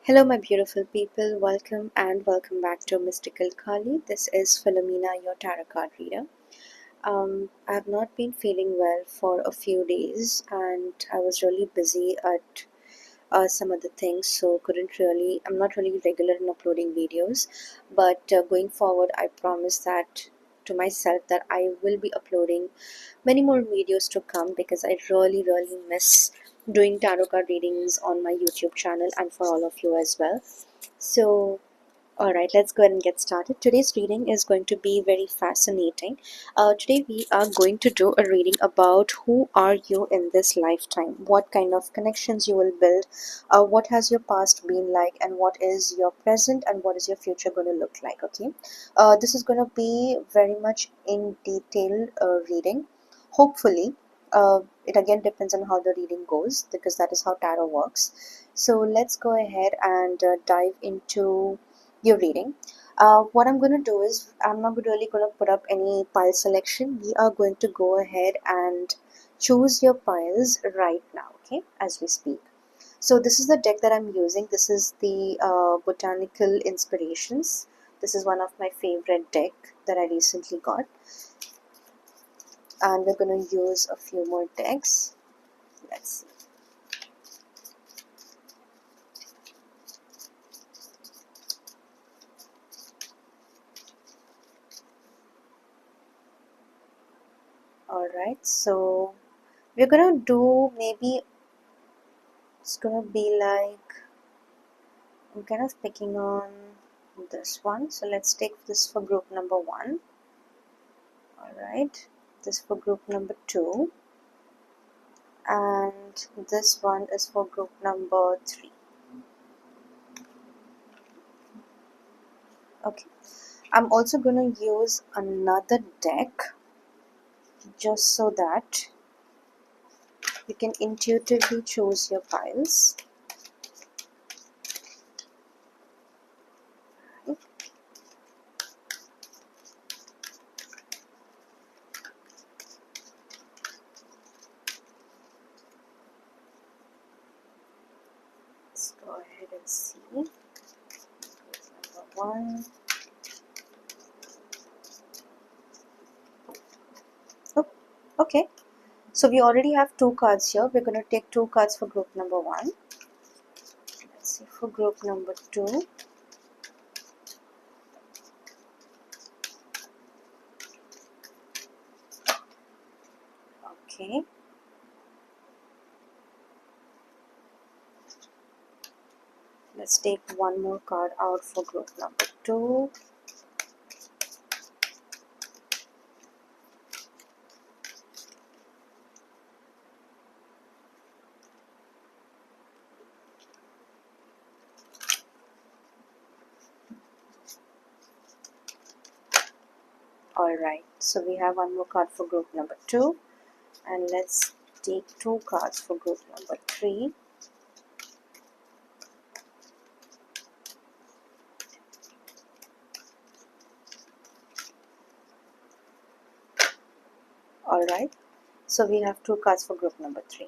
Hello, my beautiful people. Welcome back to Mystical Kali. This is Philomena, your tarot card reader. I have not been feeling well for a few days, and I was really busy at some other things, so couldn't really. I'm not really regular in uploading videos, but going forward, I promise that to myself that I will be uploading many more videos to come because I really miss doing tarot card readings on my YouTube channel and for all of you as well. So, alright, let's go ahead and get started. Today's reading is going to be very fascinating. Today we are going to do a reading about who are you in this lifetime, what kind of connections you will build, what has your past been like, and what is your present and what is your future going to look like, okay? This is going to be very much in detail reading. Hopefully, it again depends on how the reading goes because that is how tarot works. So let's go ahead and dive into your reading. What I'm going to do is I'm not really going to put up any pile selection. We are going to go ahead and choose your piles right now, okay, as we speak. So this is the deck that I'm using. This is the Botanical Inspirations. This is one of my favorite deck that I recently got. And we're going to use a few more decks. Let's see. Alright, so we're gonna do maybe it's gonna be like I'm kind of picking on this one. So let's take this for group number 1. Alright, this for group number 2. And this one is for group number 3. Okay, I'm also going to use another deck just so that you can intuitively choose your piles. Let's go ahead and see. Group number 1. Oh, okay. So we already have 2 cards here. We're going to take 2 cards for group number 1. Let's see for group number 2. Okay. Let's take one more card out for group number 2. Alright, so we have one more card for group number 2. And let's take 2 cards for group number 3. Alright, so we have 2 cards for group number 3.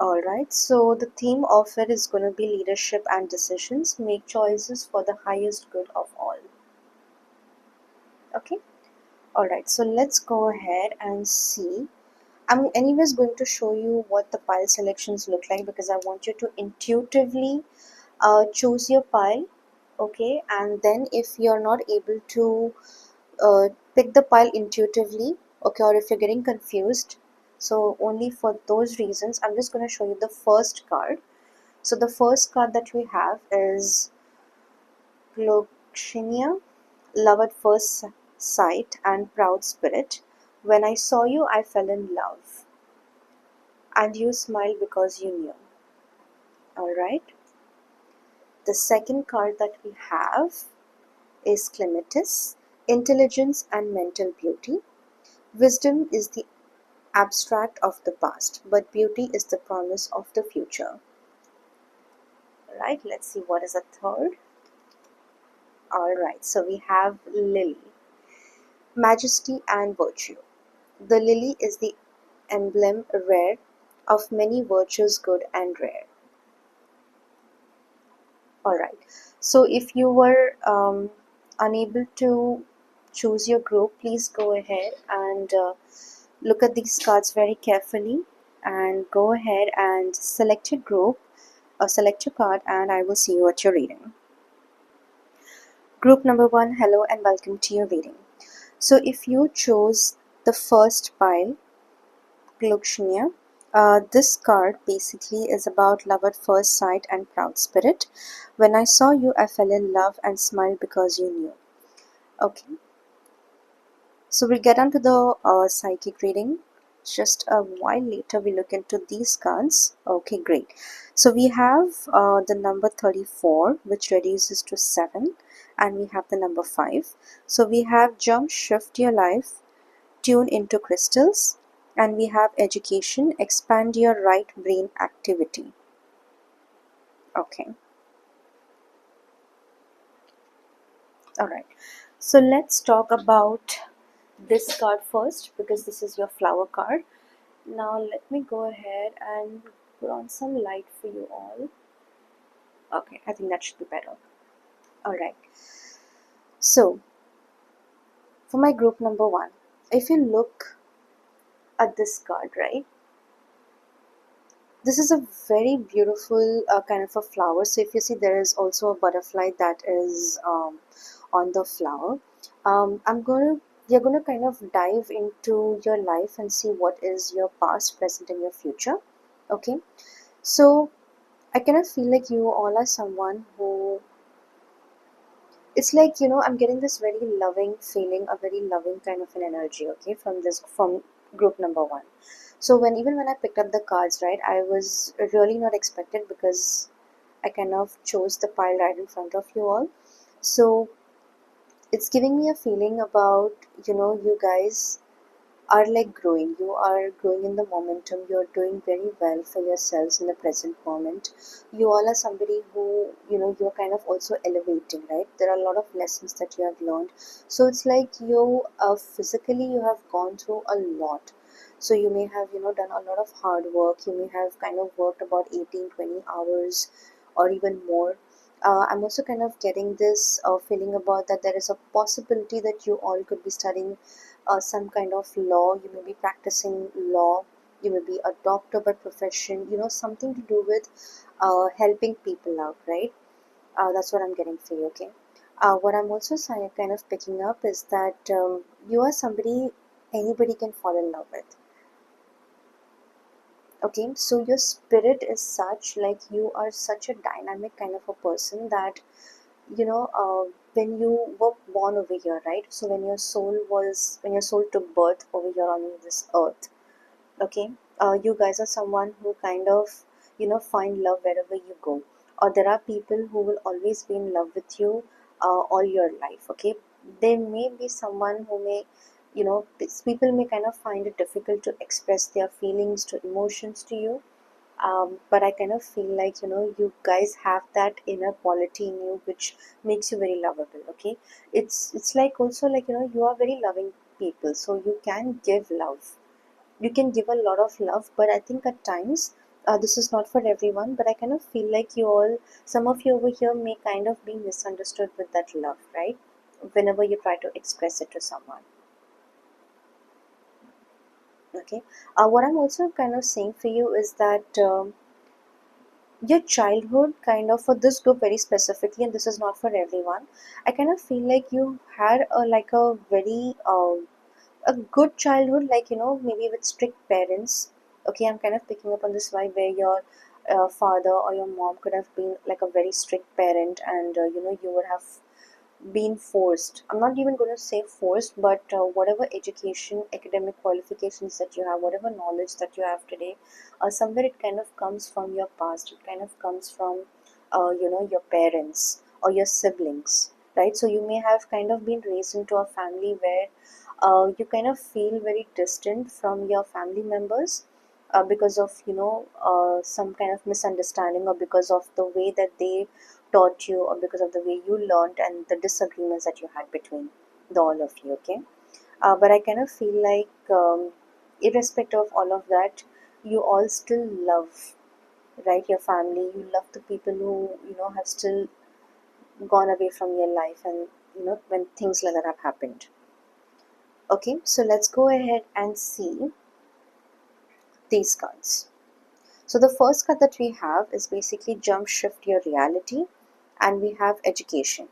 Alright, so the theme of it is going to be leadership and decisions. Make choices for the highest good of all. Okay, alright, so let's go ahead and see. I'm anyways going to show you what the pile selections look like because I want you to intuitively choose your pile, okay? And then if you're not able to pick the pile intuitively, okay, or if you're getting confused, so only for those reasons I'm just going to show you the first card. So the first card that we have is Gloxinia, love at first sight and proud spirit. When I saw you, I fell in love, and you smiled because you knew. Alright. The second card that we have is Clematis, intelligence and mental beauty. Wisdom is the abstract of the past, but beauty is the promise of the future. Alright, let's see what is the third. Alright, so we have Lily, majesty and virtue. The lily is the emblem rare of many virtues, good and rare. All right. So if you were unable to choose your group, please go ahead and look at these cards very carefully and go ahead and select your group or select your card, and I will see you at your reading. Group number one, hello and welcome to your reading. So if you chose the first pile, Glukshnia, this card basically is about love at first sight and proud spirit. When I saw you, I fell in love and smiled because you knew. Okay, so we'll get on to the psychic reading. Just a while later, we look into these cards. Okay, great. So we have the number 34, which reduces to 7, and we have the number 5. So we have jump, shift your life, tune into crystals, and we have education, expand your right brain activity. Okay, all right. So let's talk about this card first because this is your flower card. Now let me go ahead and put on some light for you all. Okay, I think that should be better. All right. So for my group number one, if you look at this card, right? This is a very beautiful kind of a flower. So if you see, there is also a butterfly that is on the flower. You're gonna kind of dive into your life and see what is your past, present, and your future. Okay, so I kind of feel like you all are someone who, it's like, I'm getting this very loving feeling, a very loving kind of an energy, okay, from group number one. So when I picked up the cards, right, I was really not expected because I kind of chose the pile right in front of you all. So it's giving me a feeling about, you guys are like growing. You are growing in the momentum. You're doing very well for yourselves in the present moment. You all are somebody who, you're kind of also elevating, right? There are a lot of lessons that you have learned. So it's like physically you have gone through a lot. So you may have, done a lot of hard work. You may have kind of worked about 18, 20 hours or even more. I'm also kind of getting this feeling about that there is a possibility that you all could be studying some kind of law. You may be practicing law. You may be a doctor by profession. Something to do with helping people out, right? That's what I'm getting for you. Okay. What I'm also kind of picking up is that you are somebody anybody can fall in love with. Okay, so your spirit is such, like, you are such a dynamic kind of a person that when you were born over here, right? So when your soul took birth over here on this earth, okay, you guys are someone who kind of find love wherever you go, or there are people who will always be in love with you all your life. Okay, there may be someone who may, people may kind of find it difficult to express their feelings to emotions to you, but I kind of feel like you guys have that inner quality in you which makes you very lovable. Okay, it's like also like you are very loving people, so you can give love. You can give a lot of love, but I think at times this is not for everyone. But I kind of feel like some of you over here may kind of be misunderstood with that love, right? Whenever you try to express it to someone. Okay, what I'm also kind of saying for you is that. Your childhood kind of, for this group very specifically, and this is not for everyone, I kind of feel like you had a very a good childhood, like maybe with strict parents. Okay, I'm kind of picking up on this vibe where your father or your mom could have been like a very strict parent, and you would have been forced. I'm not even going to say forced, but whatever education, academic qualifications that you have, whatever knowledge that you have today, somewhere it kind of comes from your past. It kind of comes from, your parents or your siblings, right? So you may have kind of been raised into a family where you kind of feel very distant from your family members because of some kind of misunderstanding, or because of the way that they taught you, or because of the way you learned and the disagreements that you had between the all of you. Okay, but I kind of feel like irrespective of all of that, you all still love right? Your family, you love the people who, have still gone away from your life, and, when things like that have happened. Okay, so let's go ahead and see these cards. So the first card that we have is basically jump shift your reality, and we have education.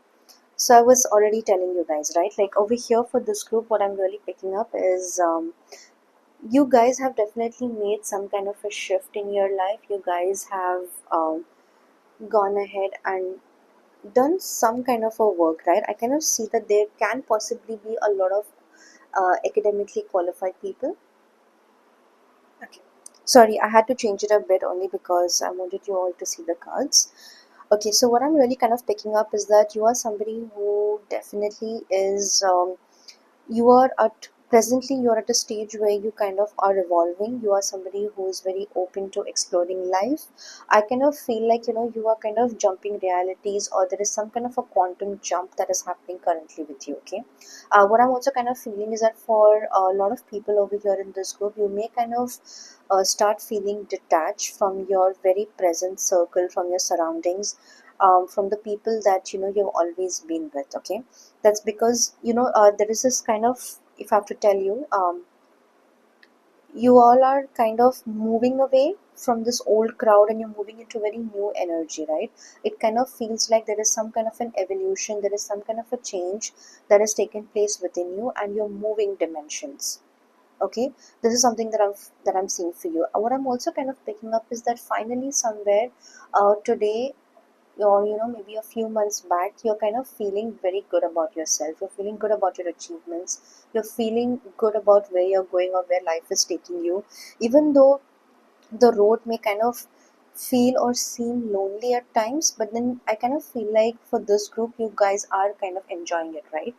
So I was already telling you guys, right? Like over here for this group, what I'm really picking up is you guys have definitely made some kind of a shift in your life. You guys have gone ahead and done some kind of a work, right? I kind of see that there can possibly be a lot of academically qualified people. Okay. Sorry, I had to change it a bit only because I wanted you all to see the cards. Okay, so what I'm really kind of picking up is that you are somebody who definitely is you are at presently you're at a stage where you kind of are evolving. You are somebody who is very open to exploring life. I kind of feel like, you are kind of jumping realities, or there is some kind of a quantum jump that is happening currently with you. Okay, what I'm also kind of feeling is that for a lot of people over here in this group, you may kind of start feeling detached from your very present circle, from your surroundings, from the people that you've always been with. Okay, that's because there is this kind of, if I have to tell you, you all are kind of moving away from this old crowd, and you're moving into very new energy, right? It kind of feels like there is some kind of an evolution, there is some kind of a change that has taken place within you, and you're moving dimensions. Okay, this is something that I'm seeing for you. What I'm also kind of picking up is that finally somewhere today, or maybe a few months back, you're kind of feeling very good about yourself, you're feeling good about your achievements, you're feeling good about where you're going or where life is taking you, even though the road may kind of feel or seem lonely at times. But then I kind of feel like for this group, you guys are kind of enjoying it, right?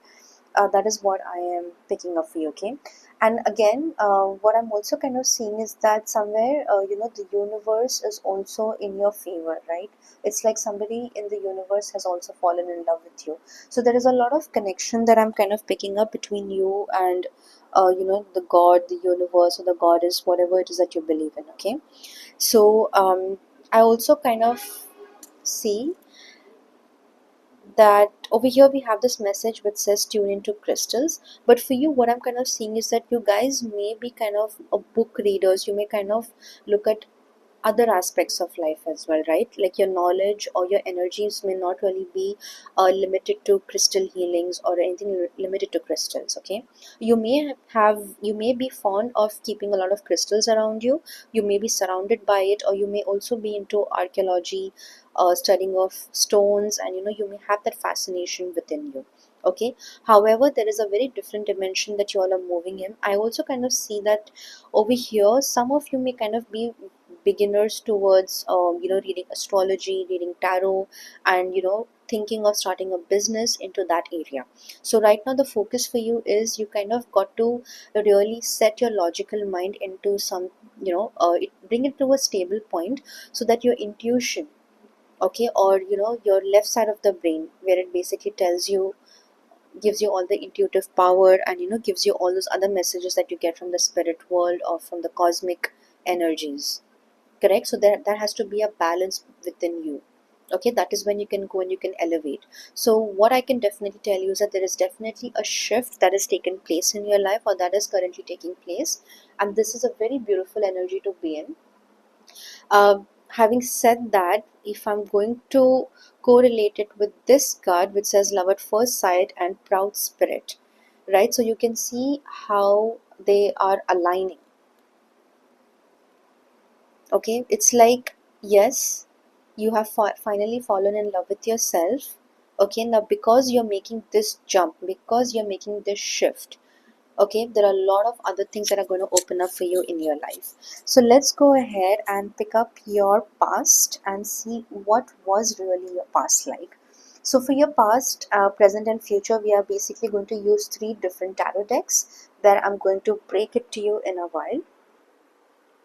That is what I am picking up for you. Okay, and again, what I'm also kind of seeing is that somewhere, the universe is also in your favor, right? It's like somebody in the universe has also fallen in love with you. So there is a lot of connection that I'm kind of picking up between you and the god, the universe, or the goddess, whatever it is that you believe in. Okay, so I also kind of see that over here we have this message which says tune into crystals. But for you, what I'm kind of seeing is that you guys may be kind of a book readers. You may kind of look at other aspects of life as well, right? Like your knowledge or your energies may not really be limited to crystal healings or anything limited to crystals. Okay, you may be fond of keeping a lot of crystals around you. You may be surrounded by it, or you may also be into archaeology, studying of stones, and you may have that fascination within you. Okay, however, there is a very different dimension that you all are moving in. I also kind of see that over here some of you may kind of be beginners towards reading astrology, reading tarot, and thinking of starting a business into that area. So right now the focus for you is you kind of got to really set your logical mind into some, bring it to a stable point, so that your intuition, okay, or your left side of the brain, where it basically tells you, gives you all the intuitive power, and gives you all those other messages that you get from the spirit world or from the cosmic energies. Correct, so there has to be a balance within you. Okay, that is when you can go and you can elevate. So what I can definitely tell you is that there is definitely a shift that has taken place in your life, or that is currently taking place, and this is a very beautiful energy to be in. Having said that, if I'm going to correlate it with this card which says love at first sight and proud spirit, right? So you can see how they are aligning. Okay, it's like, yes, you have finally fallen in love with yourself. Okay, now because you're making this jump, because you're making this shift, okay, there are a lot of other things that are going to open up for you in your life. So let's go ahead and pick up your past and see what was really your past like. So for your past, present, and future, we are basically going to use 3 different tarot decks that I'm going to break it to you in a while.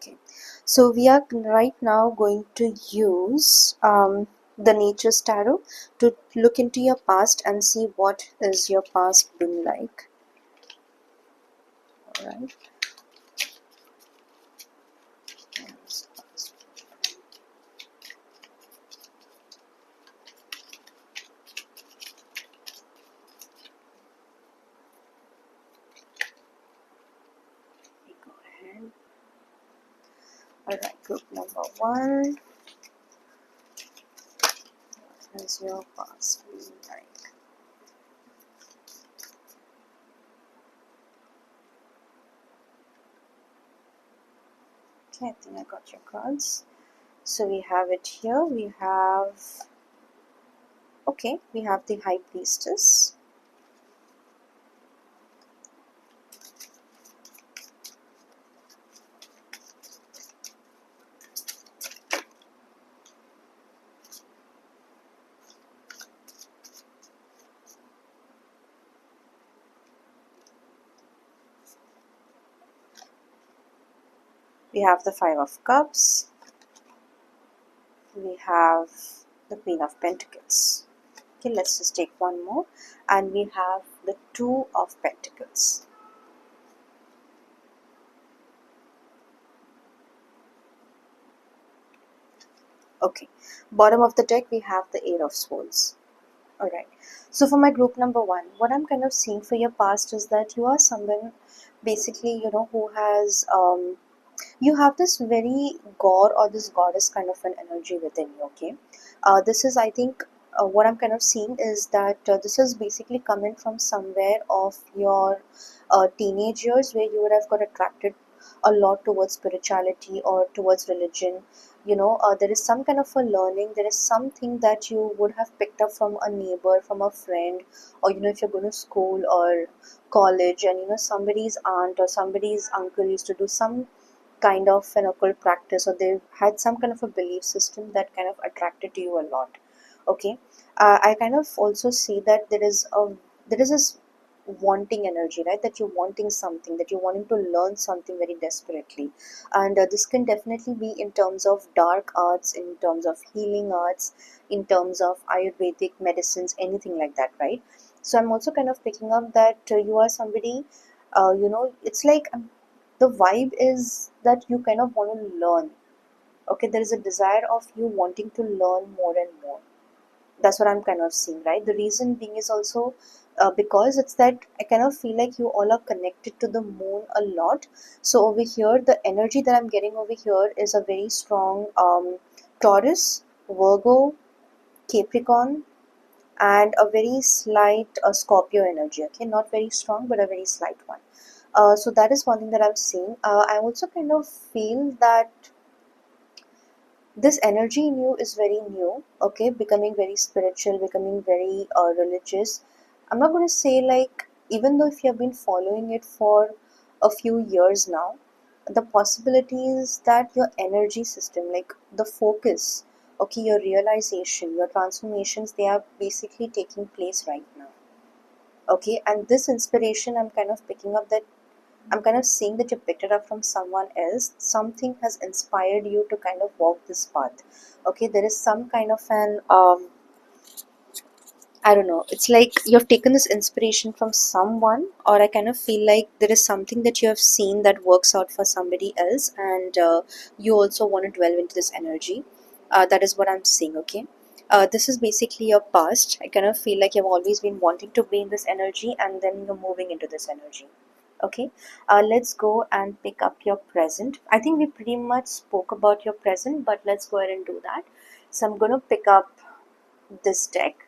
Okay, so we are right now going to use the Nature's Tarot to look into your past and see what is your past been like. Alright. one. What has your past been like? Okay, I think I got your cards. So we have it here. We have, okay, we have the High Priestess. We have the Five of Cups. We have the Queen of Pentacles. Okay, let's just take one more. And we have the Two of Pentacles. Okay, bottom of the deck we have the Eight of Swords. Alright, so for my group number one, what I'm kind of seeing for your past is that you are someone basically, who has you have this very god or this goddess kind of an energy within you. Okay, this is, I think, what I'm kind of seeing is that this is basically coming from somewhere of your teenage years, where you would have got attracted a lot towards spirituality or towards religion. There is some kind of a learning, there is something that you would have picked up from a neighbor, from a friend, or if you're going to school or college, and somebody's aunt or somebody's uncle used to do some kind of an occult practice, or they had some kind of a belief system that kind of attracted to you a lot. Okay, I kind of also see that there is this wanting energy, right? That you're wanting something, that you're wanting to learn something very desperately. And this can definitely be in terms of dark arts, in terms of healing arts, in terms of ayurvedic medicines, anything like that, right? So I'm also kind of picking up that you are somebody, it's like, the vibe is that you kind of want to learn. Okay, there is a desire of you wanting to learn more and more. That's what I'm kind of seeing, right? The reason being is also because it's that I kind of feel like you all are connected to the moon a lot. So over here, the energy that I'm getting over here is a very strong Taurus, Virgo, Capricorn, and a very slight Scorpio energy. Okay, not very strong, but a very slight one. So that is one thing that I'm seeing. I also kind of feel that this energy in you is very new. Okay, becoming very spiritual, becoming very religious. I'm not going to say, like, even though if you have been following it for a few years now, the possibility is that your energy system, like the focus, okay, your realization, your transformations, they are basically taking place right now. Okay, and this inspiration, I'm kind of picking up that I'm kind of seeing that you picked it up from someone else. Something has inspired you to kind of walk this path. Okay, there is some kind of an I don't know. It's like you've taken this inspiration from someone, or I kind of feel like there is something that you have seen that works out for somebody else, and you also want to dwell into this energy. That is what I'm seeing. Okay. This is basically your past. I kind of feel like you've always been wanting to be in this energy, and then you're moving into this energy. Okay, let's go and pick up your present. I think we pretty much spoke about your present, but let's go ahead and do that. So I'm going to pick up this deck.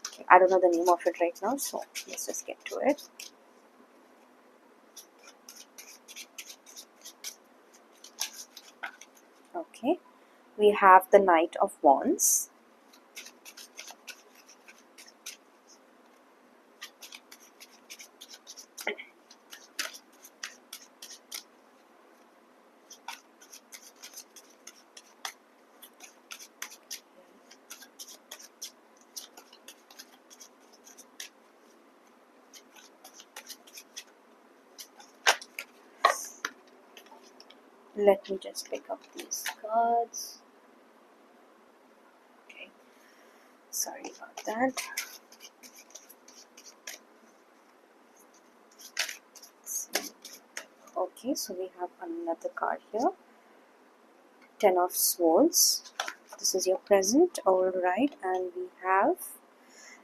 Okay, I don't know the name of it right now, so let's just get to it. Okay, we have the Knight of Wands. Let me just pick up these cards. Okay, sorry about that. Okay, so we have another card here. Ten of Swords. This is your present, alright, and we have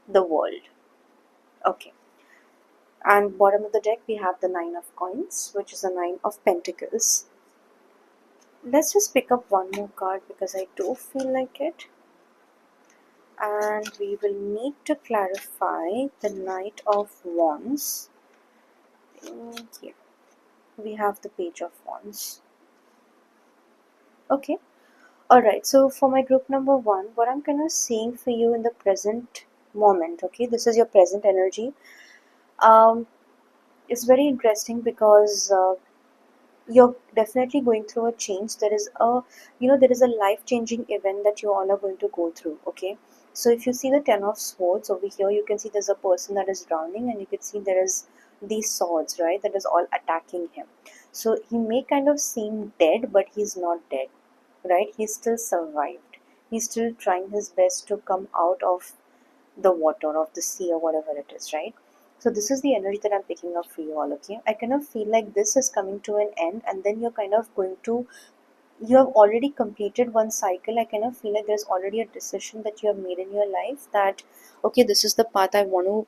the World. Okay, and bottom of the deck we have the Nine of Coins, which is the Nine of Pentacles. let's just pick up one more card because I do feel like it. And we will need to clarify the Knight of Wands. Here we have the Page of Wands. Okay. Alright, so for my group number one, what I'm kind of seeing for you in the present moment, okay, this is your present energy. It's very interesting because you're definitely going through a change. There is a, there is a life-changing event that you all are going to go through, okay? So if you see the Ten of Swords over here, you can see there's a person that is drowning, and you can see there is these swords, right, that is all attacking him. So he may kind of seem dead, but he's not dead, right? He's still survived. He's still trying his best to come out of the water, of the sea, or whatever it is, right? So this is the energy that I'm picking up for you all, okay? I kind of feel like this is coming to an end, and then you're kind of going to, you have already completed one cycle. I kind of feel like there's already a decision that you have made in your life that, okay, this is the path I want to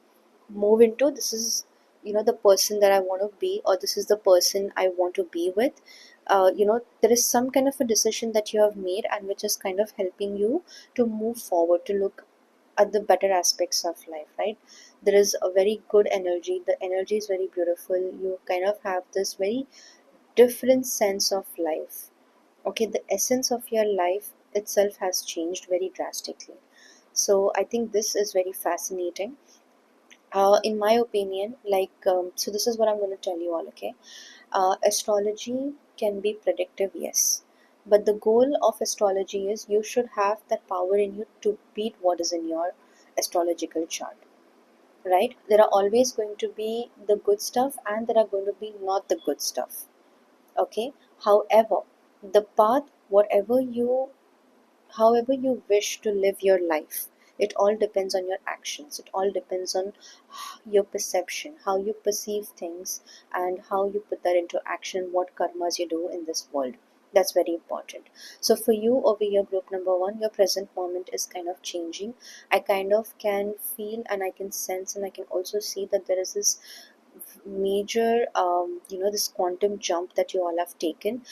move into. This is, the person that I want to be, or this is the person I want to be with. There is some kind of a decision that you have made, and which is kind of helping you to move forward, to look at the better aspects of life, right? There is a very good energy. The energy is very beautiful. You kind of have this very different sense of life. Okay, the essence of your life itself has changed very drastically. So I think this is very fascinating. In my opinion, so this is what I'm going to tell you all, okay? Astrology can be predictive, yes. But the goal of astrology is you should have that power in you to beat what is in your astrological chart, right? There are always going to be the good stuff, and there are going to be not the good stuff, okay? However, the path, however you wish to live your life, it all depends on your actions. It all depends on your perception, how you perceive things, and how you put that into action, what karmas you do in this world. That's very important. So for you over here, group number one, your present moment is kind of changing. I kind of can feel, and I can sense, and I can also see that there is this major this quantum jump that you all have taken.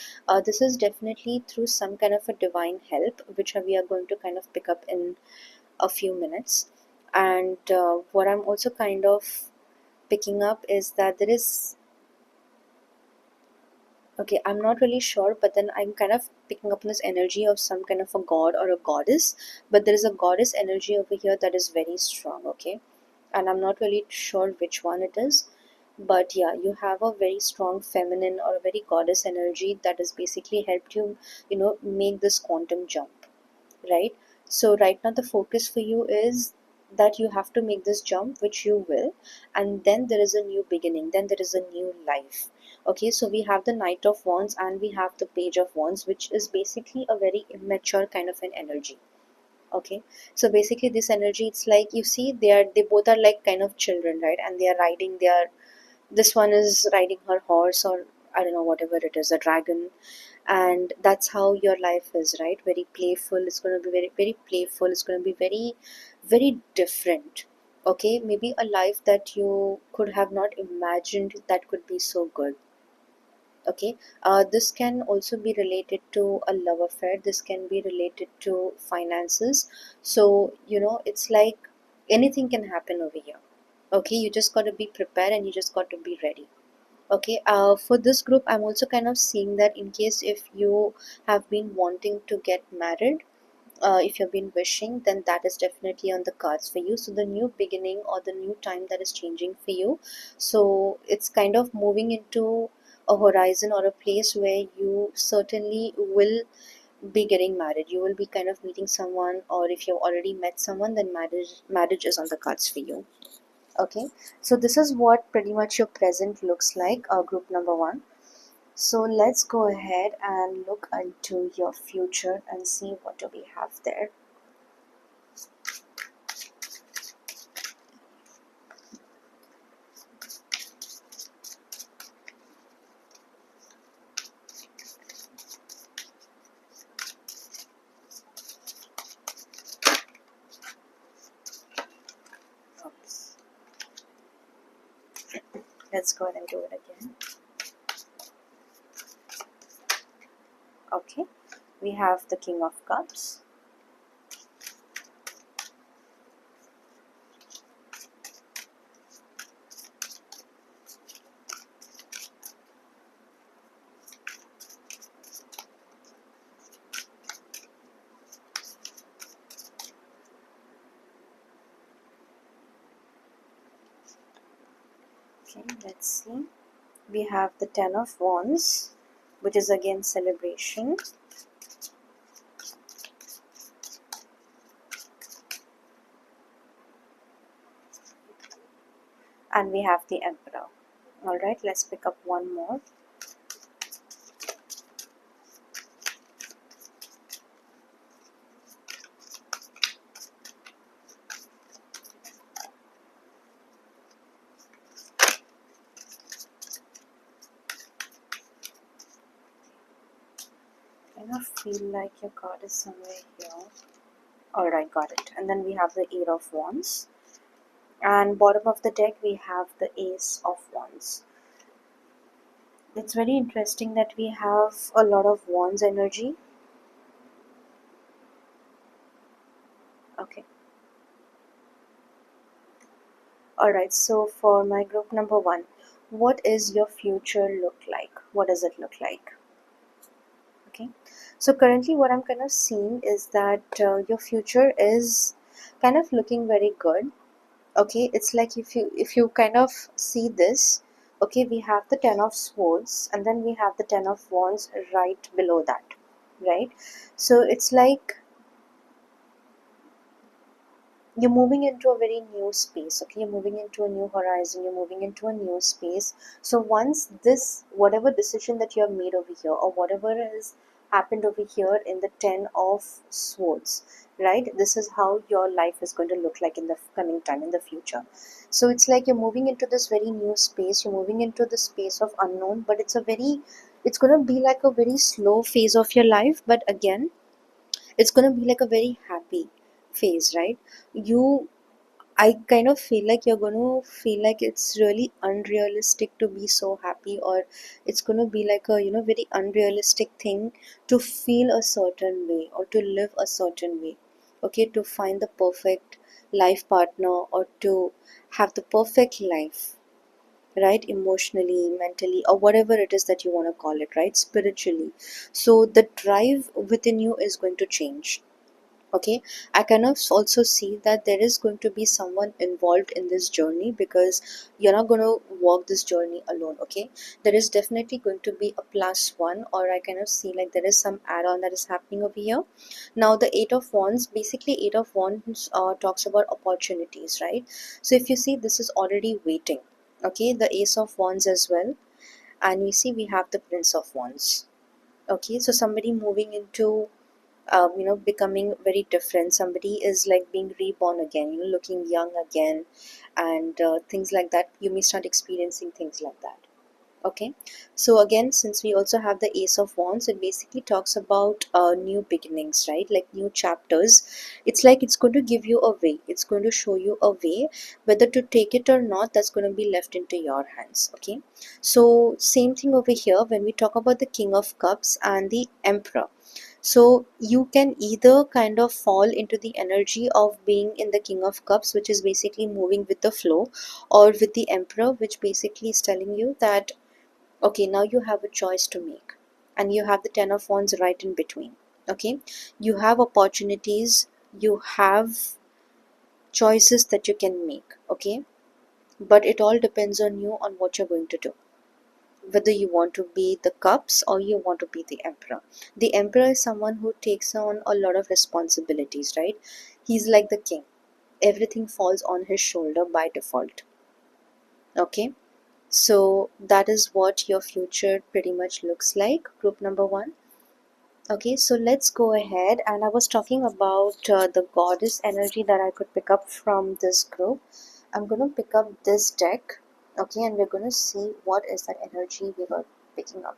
This is definitely through some kind of a divine help, which we are going to kind of pick up in a few minutes. And what I'm also kind of picking up is that there is, okay, I'm not really sure, but then I'm kind of picking up on this energy of some kind of a god or a goddess. But there is a goddess energy over here that is very strong, okay? And I'm not really sure which one it is. But yeah, you have a very strong feminine or a very goddess energy that has basically helped you, make this quantum jump, right? So right now the focus for you is that you have to make this jump, which you will, and then there is a new beginning, then there is a new life. Okay, so we have the Knight of Wands and we have the Page of Wands, which is basically a very immature kind of an energy. Okay, so basically this energy, it's like, you see, they both are like kind of children, right? And they are riding their, this one is riding her horse, or I don't know, whatever it is, a dragon. And that's how your life is, right? Very playful. It's going to be very, very playful. It's going to be very, very different. Okay, maybe a life that you could have not imagined that could be so good. Okay, this can also be related to a love affair. This can be related to finances. So it's like anything can happen over here. Okay, you just got to be prepared, and you just got to be ready. Okay, for this group, I'm also kind of seeing that in case if you have been wanting to get married, if you've been wishing, then that is definitely on the cards for you. So the new beginning or the new time that is changing for you. So it's kind of moving into a horizon or a place where you certainly will be getting married. You will be kind of meeting someone, or if you've already met someone, then marriage is on the cards for you. Okay, so this is what pretty much your present looks like, group number one. So let's go ahead and look into your future and see what do we have there. Oops. Let's go ahead and do it again. Okay, we have the King of Cups. Okay, let's see. We have the Ten of Wands, which is again celebration. And we have the Emperor. Alright, let's pick up one more. I kind of feel like your card is somewhere here. Alright, got it. And then we have the Eight of Wands. And bottom of the deck we have the Ace of Wands. It's very interesting that we have a lot of Wands energy. Okay. Alright, so for my group number one, what is your future look like? What does it look like? Okay, so currently what I'm kind of seeing is that your future is kind of looking very good. Okay, it's like if you kind of see this, okay, we have the Ten of Swords and then we have the Ten of Wands right below that, right? So it's like you're moving into a very new space. Okay, you're moving into a new horizon, you're moving into a new space. So once this, whatever decision that you have made over here or whatever has happened over here in the Ten of Swords, right, this is how your life is going to look like in the coming time, in the future. So it's like you're moving into this very new space, you're moving into the space of unknown, but it's going to be like a very slow phase of your life, but again it's going to be like a very happy phase, right? you I kind of feel like you're going to feel like it's really unrealistic to be so happy, or it's going to be like a very unrealistic thing to feel a certain way or to live a certain way. Okay, to find the perfect life partner or to have the perfect life, right? Emotionally, mentally, or whatever it is that you want to call it, right? Spiritually. So the drive within you is going to change. Okay, I kind of also see that there is going to be someone involved in this journey, because you're not going to walk this journey alone. Okay, there is definitely going to be a plus one, or I kind of see like there is some add-on that is happening over here. Now the Eight of Wands, basically Eight of Wands talks about opportunities, right? So if you see, this is already waiting. Okay, the Ace of Wands as well, and we see we have the Prince of Wands. Okay, so somebody moving into becoming very different. Somebody is like being reborn again, looking young again, and things like that. You may start experiencing things like that. Okay, so again, since we also have the Ace of Wands, it basically talks about new beginnings, right? Like new chapters. It's like it's going to give you a way, it's going to show you a way, whether to take it or not, that's going to be left into your hands. Okay, so same thing over here when we talk about the King of Cups and the Emperor. So you can either kind of fall into the energy of being in the King of Cups, which is basically moving with the flow, or with the Emperor, which basically is telling you that okay, now you have a choice to make, and you have the Ten of Wands right in between. Okay, you have opportunities, you have choices that you can make. Okay, but it all depends on you, on what you're going to do, whether you want to be the Cups or you want to be the Emperor. The Emperor is someone who takes on a lot of responsibilities, right? He's like the king, everything falls on his shoulder by default. Okay, so that is what your future pretty much looks like, group number one. Okay, so let's go ahead. And I was talking about the goddess energy that I could pick up from this group. I'm going to pick up this deck. Okay, and we're going to see what is that energy we were picking up.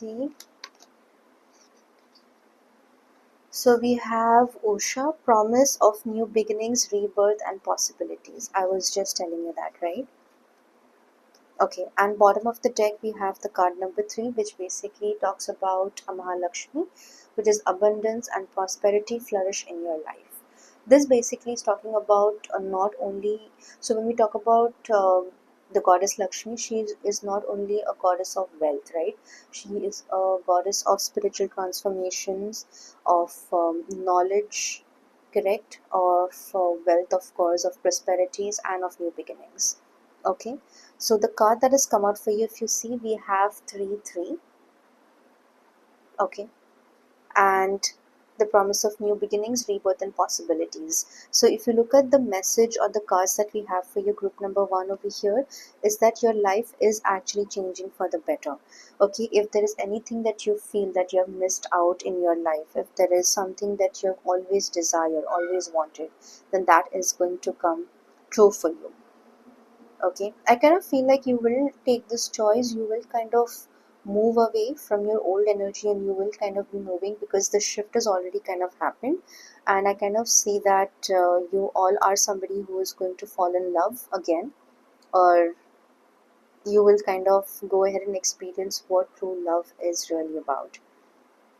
see. So we have Osha, promise of new beginnings, rebirth, and possibilities. I was just telling you that, right? Okay, and bottom of the deck we have the card number 3, which basically talks about Mahalakshmi, which is abundance and prosperity flourish in your life. This basically is talking about not only, so when we talk about the goddess Lakshmi, is not only a goddess of wealth, right? She is a goddess of spiritual transformations, of knowledge, correct, of wealth, of course, of prosperities, and of new beginnings. Okay, so the card that has come out for you, if you see, we have 3 3. Okay, and the promise of new beginnings, rebirth, and possibilities. So if you look at the message or the cards that we have for your group number 1 over here, is that your life is actually changing for the better. Okay, if there is anything that you feel that you have missed out in your life, if there is something that you have always desired, always wanted, then that is going to come true for you. Okay, I kind of feel like you will take this choice, you will kind of move away from your old energy and you will kind of be moving because the shift has already kind of happened. And I kind of see that you all are somebody who is going to fall in love again, or you will kind of go ahead and experience what true love is really about.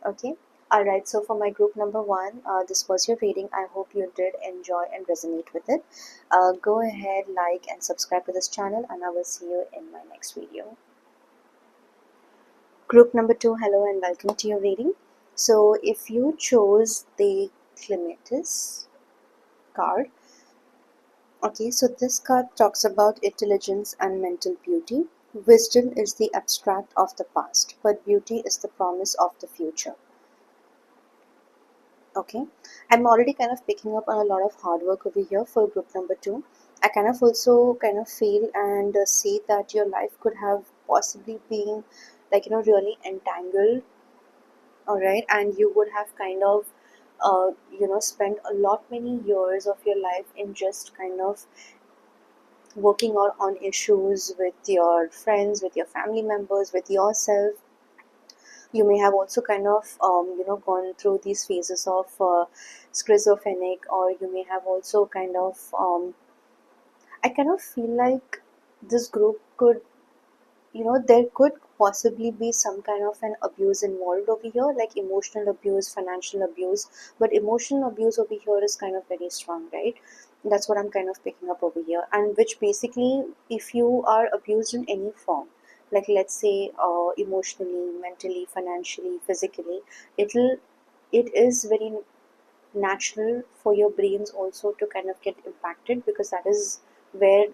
Okay. Alright, so for my group number 1, this was your reading. I hope you did enjoy and resonate with it. Go ahead, like and subscribe to this channel, and I will see you in my next video. Group number 2, hello and welcome to your reading. So if you chose the Clematis card, okay, so this card talks about intelligence and mental beauty. Wisdom is the abstract of the past, but beauty is the promise of the future. Okay, I'm already kind of picking up on a lot of hard work over here for group number 2. I kind of also kind of feel and see that your life could have possibly been like, really entangled, all right, and you would have kind of spent a lot many years of your life in just kind of working out on issues with your friends, with your family members, with yourself. You may have also kind of gone through these phases of schizophrenic, or you may have also kind of I kind of feel like this group could, there could possibly be some kind of an abuse involved over here, like emotional abuse, financial abuse, but emotional abuse over here is kind of very strong, right? That's what I'm kind of picking up over here, and which basically, if you are abused in any form, like let's say emotionally, mentally, financially, physically, it'll it is very natural for your brains also to kind of get impacted, because that is where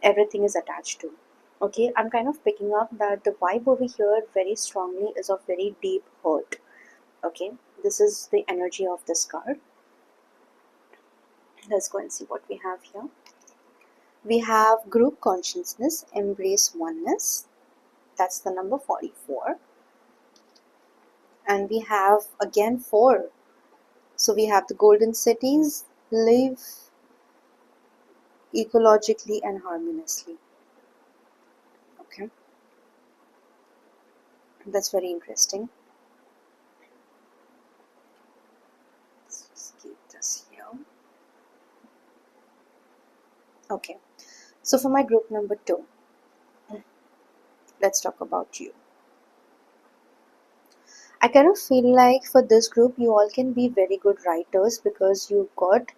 everything is attached to. Okay, I'm kind of picking up that the vibe over here very strongly is of very deep hurt. Okay, this is the energy of this card. Let's go and see what we have here. We have group consciousness, embrace oneness. That's the number 44. And we have again 4. So we have the golden cities, live ecologically and harmoniously. Okay, that's very interesting. Let's just keep this here. Okay, so for my group number 2, let's talk about you. I kind of feel like for this group, you all can be very good writers because you've got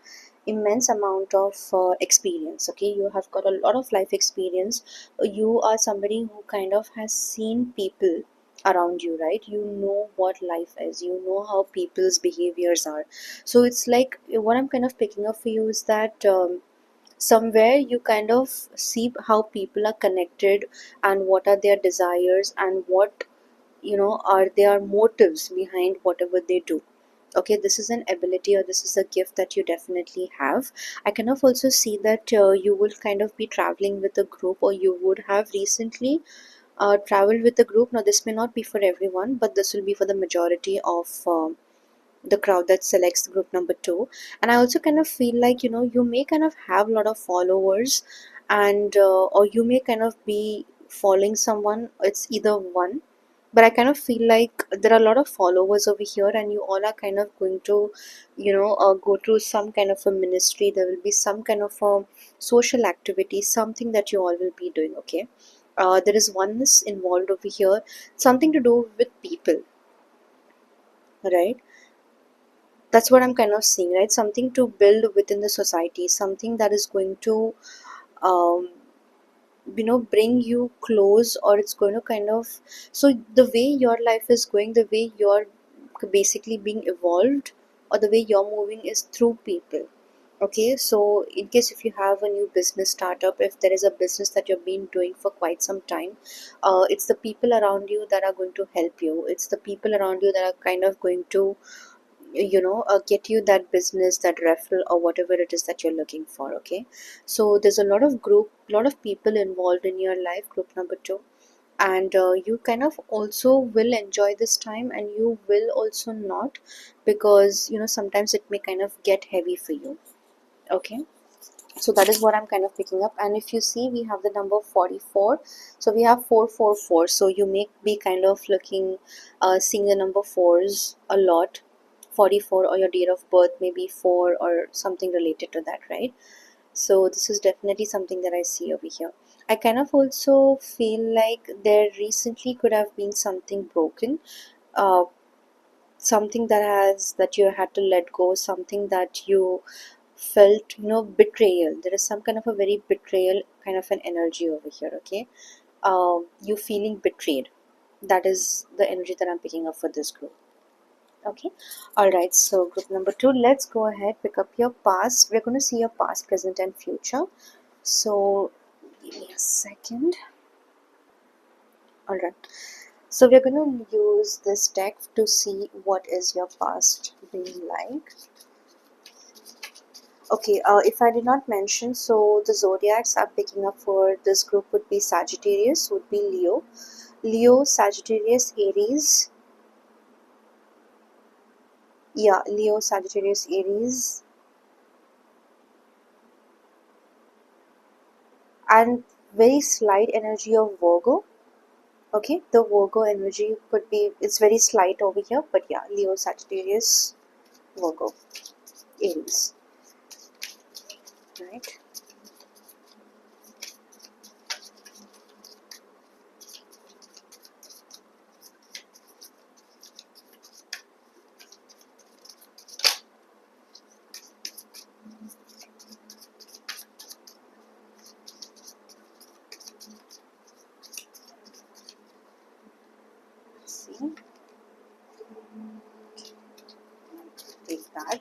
immense amount of experience. Okay, you have got a lot of life experience. You are somebody who kind of has seen people around you, right? You know what life is, you know how people's behaviors are. So it's like what I'm kind of picking up for you is that somewhere you kind of see how people are connected and what are their desires and what are their motives behind whatever they do. Okay, this is an ability or this is a gift that you definitely have. I kind of also see that you will kind of be traveling with a group, or you would have recently traveled with a group. Now this may not be for everyone, but this will be for the majority of the crowd that selects group number 2. And I also kind of feel like you may kind of have a lot of followers, and or you may kind of be following someone. It's either one, but I kind of feel like there are a lot of followers over here, and you all are kind of going to, go through some kind of a ministry. There will be some kind of a social activity, something that you all will be doing. Okay, there is oneness involved over here, something to do with people, right? That's what I'm kind of seeing, right? Something to build within the society, something that is going to um, bring you close, or it's going to kind of, so the way your life is going, the way you're basically being evolved, or the way you're moving is through people. Okay, so in case if you have a new business startup, if there is a business that you've been doing for quite some time, it's the people around you that are going to help you. It's the people around you that are kind of going to get you that business, that referral, or whatever it is that you're looking for. Okay, so there's a lot of people involved in your life, group number two, and you kind of also will enjoy this time, and you will also not, because sometimes it may kind of get heavy for you. Okay, so that is what I'm kind of picking up. And if you see, we have the number 44, so we have 444, so you may be kind of looking, seeing the number fours a lot. 44, or your date of birth may be 4 or something related to that, right? So this is definitely something that I see over here. I kind of also feel like there recently could have been something broken, uh, something that you had to let go, something that you felt, betrayal. There is some kind of a very betrayal kind of an energy over here. Okay, you feeling betrayed, that is the energy that I'm picking up for this group. Okay, all right, so group number two, let's go ahead, pick up your past. We're going to see your past, present, and future. So give me a second. All right, so we're going to use this deck to see what is your past being like. Okay, if I did not mention, so the zodiacs I'm picking up for this group would be Sagittarius, would be Leo, Sagittarius, Aries. Yeah, Leo, Sagittarius, Aries, and very slight energy of Virgo. Okay, the Virgo energy could be, it's very slight over here, but yeah, Leo, Sagittarius, Virgo, Aries, right? Let's see, take that.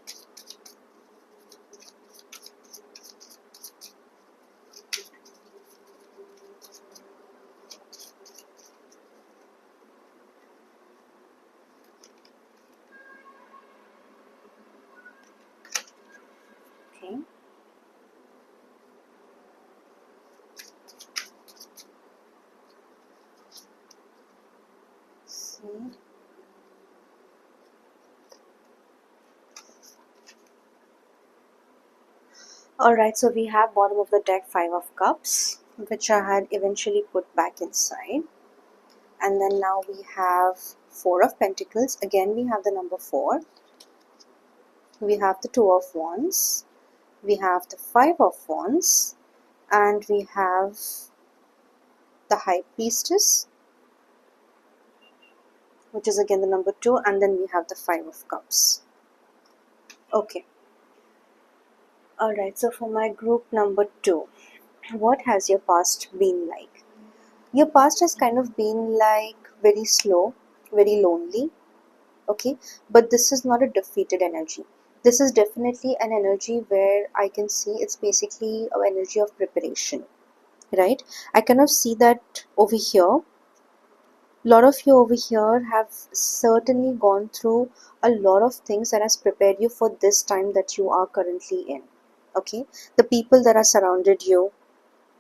Okay, see. Alright, so we have bottom of the deck 5 of cups, which I had eventually put back inside. And then now we have 4 of pentacles. Again, we have the number 4. We have the 2 of wands. We have the 5 of wands. And we have the high priestess, which is again the number 2. And then we have the 5 of cups. Okay. Alright, so for my group number 2, what has your past been like? Your past has kind of been like very slow, very lonely. Okay, but this is not a defeated energy. This is definitely an energy where I can see it's basically an energy of preparation, right? I kind of see that over here. A lot of you over here have certainly gone through a lot of things that has prepared you for this time that you are currently in. Okay, the people that are surrounded you,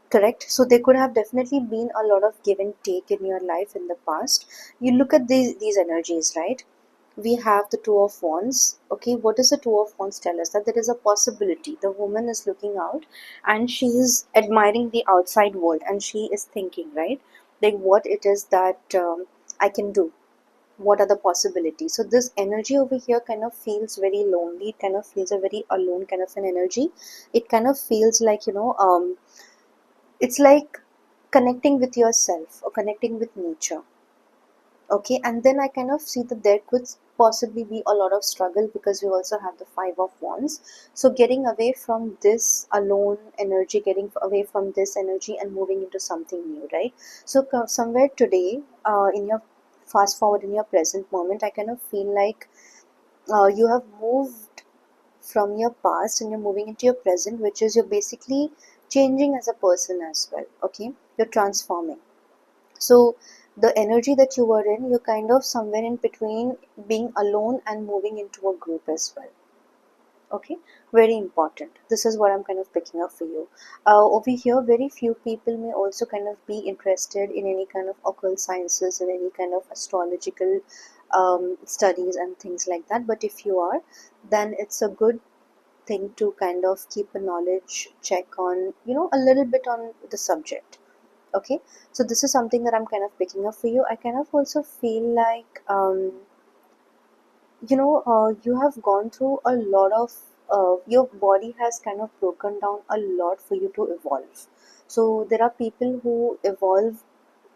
correct? So there could have definitely been a lot of give and take in your life in the past. You look at these energies, right? We have the 2 of wands. Okay, what does the 2 of wands tell us? That there is a possibility. The woman is looking out, and she is admiring the outside world, and she is thinking, right, like what it is that I can do? What are the possibilities? So this energy over here kind of feels very lonely. It kind of feels a very alone kind of an energy. It kind of feels like, it's like connecting with yourself or connecting with nature. Okay, and then I kind of see that there could possibly be a lot of struggle because we also have the Five of Wands. So getting away from this alone energy, getting away from this energy and moving into something new, right? So somewhere today, in your fast forward in your present moment, I kind of feel like you have moved from your past and you're moving into your present, which is you're basically changing as a person as well. Okay, you're transforming. So the energy that you were in, you're kind of somewhere in between being alone and moving into a group as well. Okay, very important. This is what I'm kind of picking up for you. Over here, very few people may also kind of be interested in any kind of occult sciences and any kind of astrological studies and things like that. But if you are, then it's a good thing to kind of keep a knowledge check on, a little bit on the subject. Okay, so this is something that I'm kind of picking up for you. I kind of also feel like you have gone through a lot of your body has kind of broken down a lot for you to evolve. So there are people who evolve,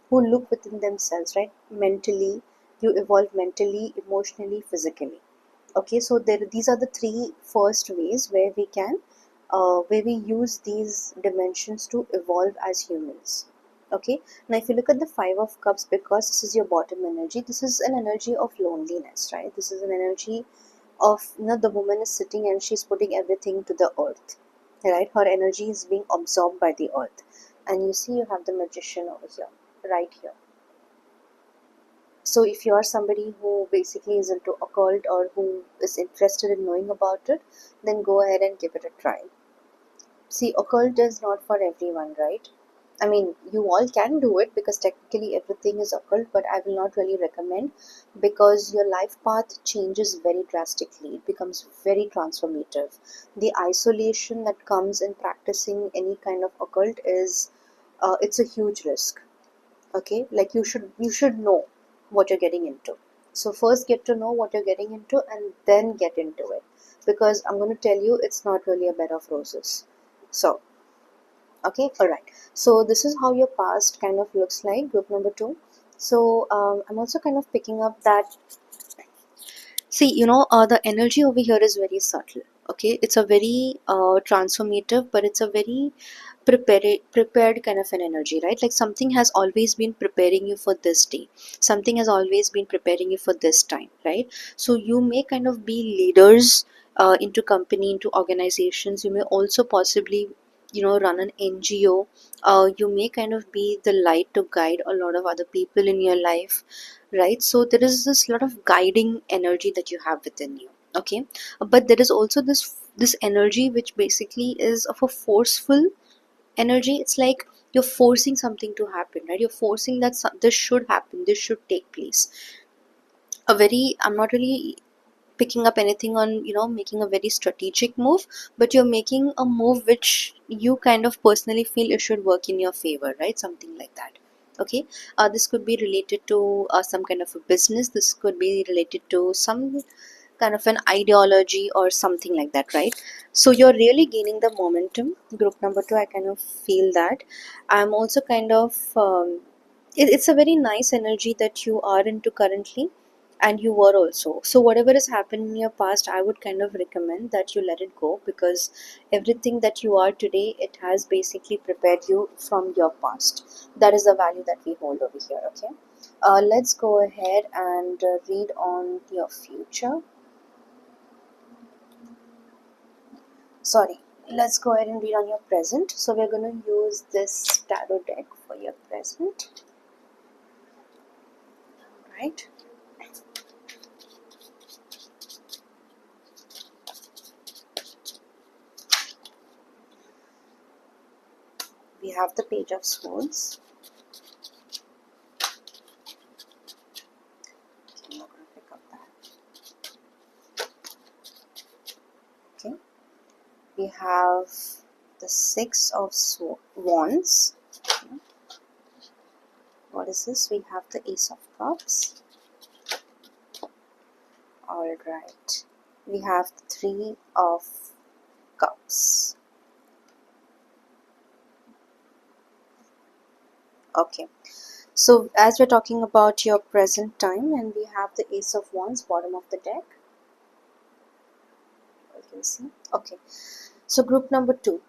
who look within themselves, right? Mentally, you evolve mentally, emotionally, physically. Okay, so these are the three first ways where we use these dimensions to evolve as humans. Okay, now if you look at the Five of Cups, because this is your bottom energy, this is an energy of loneliness, right? This is an energy of, the woman is sitting and she's putting everything to the earth, right? Her energy is being absorbed by the earth. And you see, you have the Magician over here, right here. So if you are somebody who basically is into occult or who is interested in knowing about it, then go ahead and give it a try. See, occult is not for everyone, right? I mean, you all can do it because technically everything is occult, but I will not really recommend, because your life path changes very drastically. It becomes very transformative. The isolation that comes in practicing any kind of occult is, it's a huge risk. Okay, like you should know what you're getting into. So first get to know what you're getting into and then get into it, because I'm going to tell you, it's not really a bed of roses. So okay, all right, so this is how your past kind of looks like, group number two. So I'm also kind of picking up that, see, the energy over here is very subtle. Okay, it's a very transformative, but it's a very prepared kind of an energy, right? Like something has always been preparing you for this day. Something has always been preparing you for this time, right? So you may kind of be leaders into company, into organizations. You may also possibly, run an NGO. You may kind of be the light to guide a lot of other people in your life, right? So there is this lot of guiding energy that you have within you. Okay, but there is also this energy which basically is of a forceful energy. It's like you're forcing something to happen, right? You're forcing that this should happen, this should take place. I'm not really picking up anything on, making a very strategic move, but you're making a move which you kind of personally feel it should work in your favor, right? Something like that. Okay, this could be related to some kind of a business. This could be related to some kind of an ideology or something like that, right? So you're really gaining the momentum, group number two. I kind of feel that. I'm also kind of it's a very nice energy that you are into currently, and you were also. So whatever has happened in your past, I would kind of recommend that you let it go, because everything that you are today, it has basically prepared you from your past. That is the value that we hold over here. Okay, let's go ahead and read on your future. Sorry, let's go ahead and read on your present. So we're going to use this tarot deck for your present, right? We have the Page of Swords. I'm not going to pick up that. Okay, we have the Six of Wands. Okay. What what is this? We have the Ace of Cups. Alright. We have the Three of Cups. Okay. So as we're talking about your present time, and we have the Ace of Wands, bottom of the deck. You can see. Okay. So group number 2.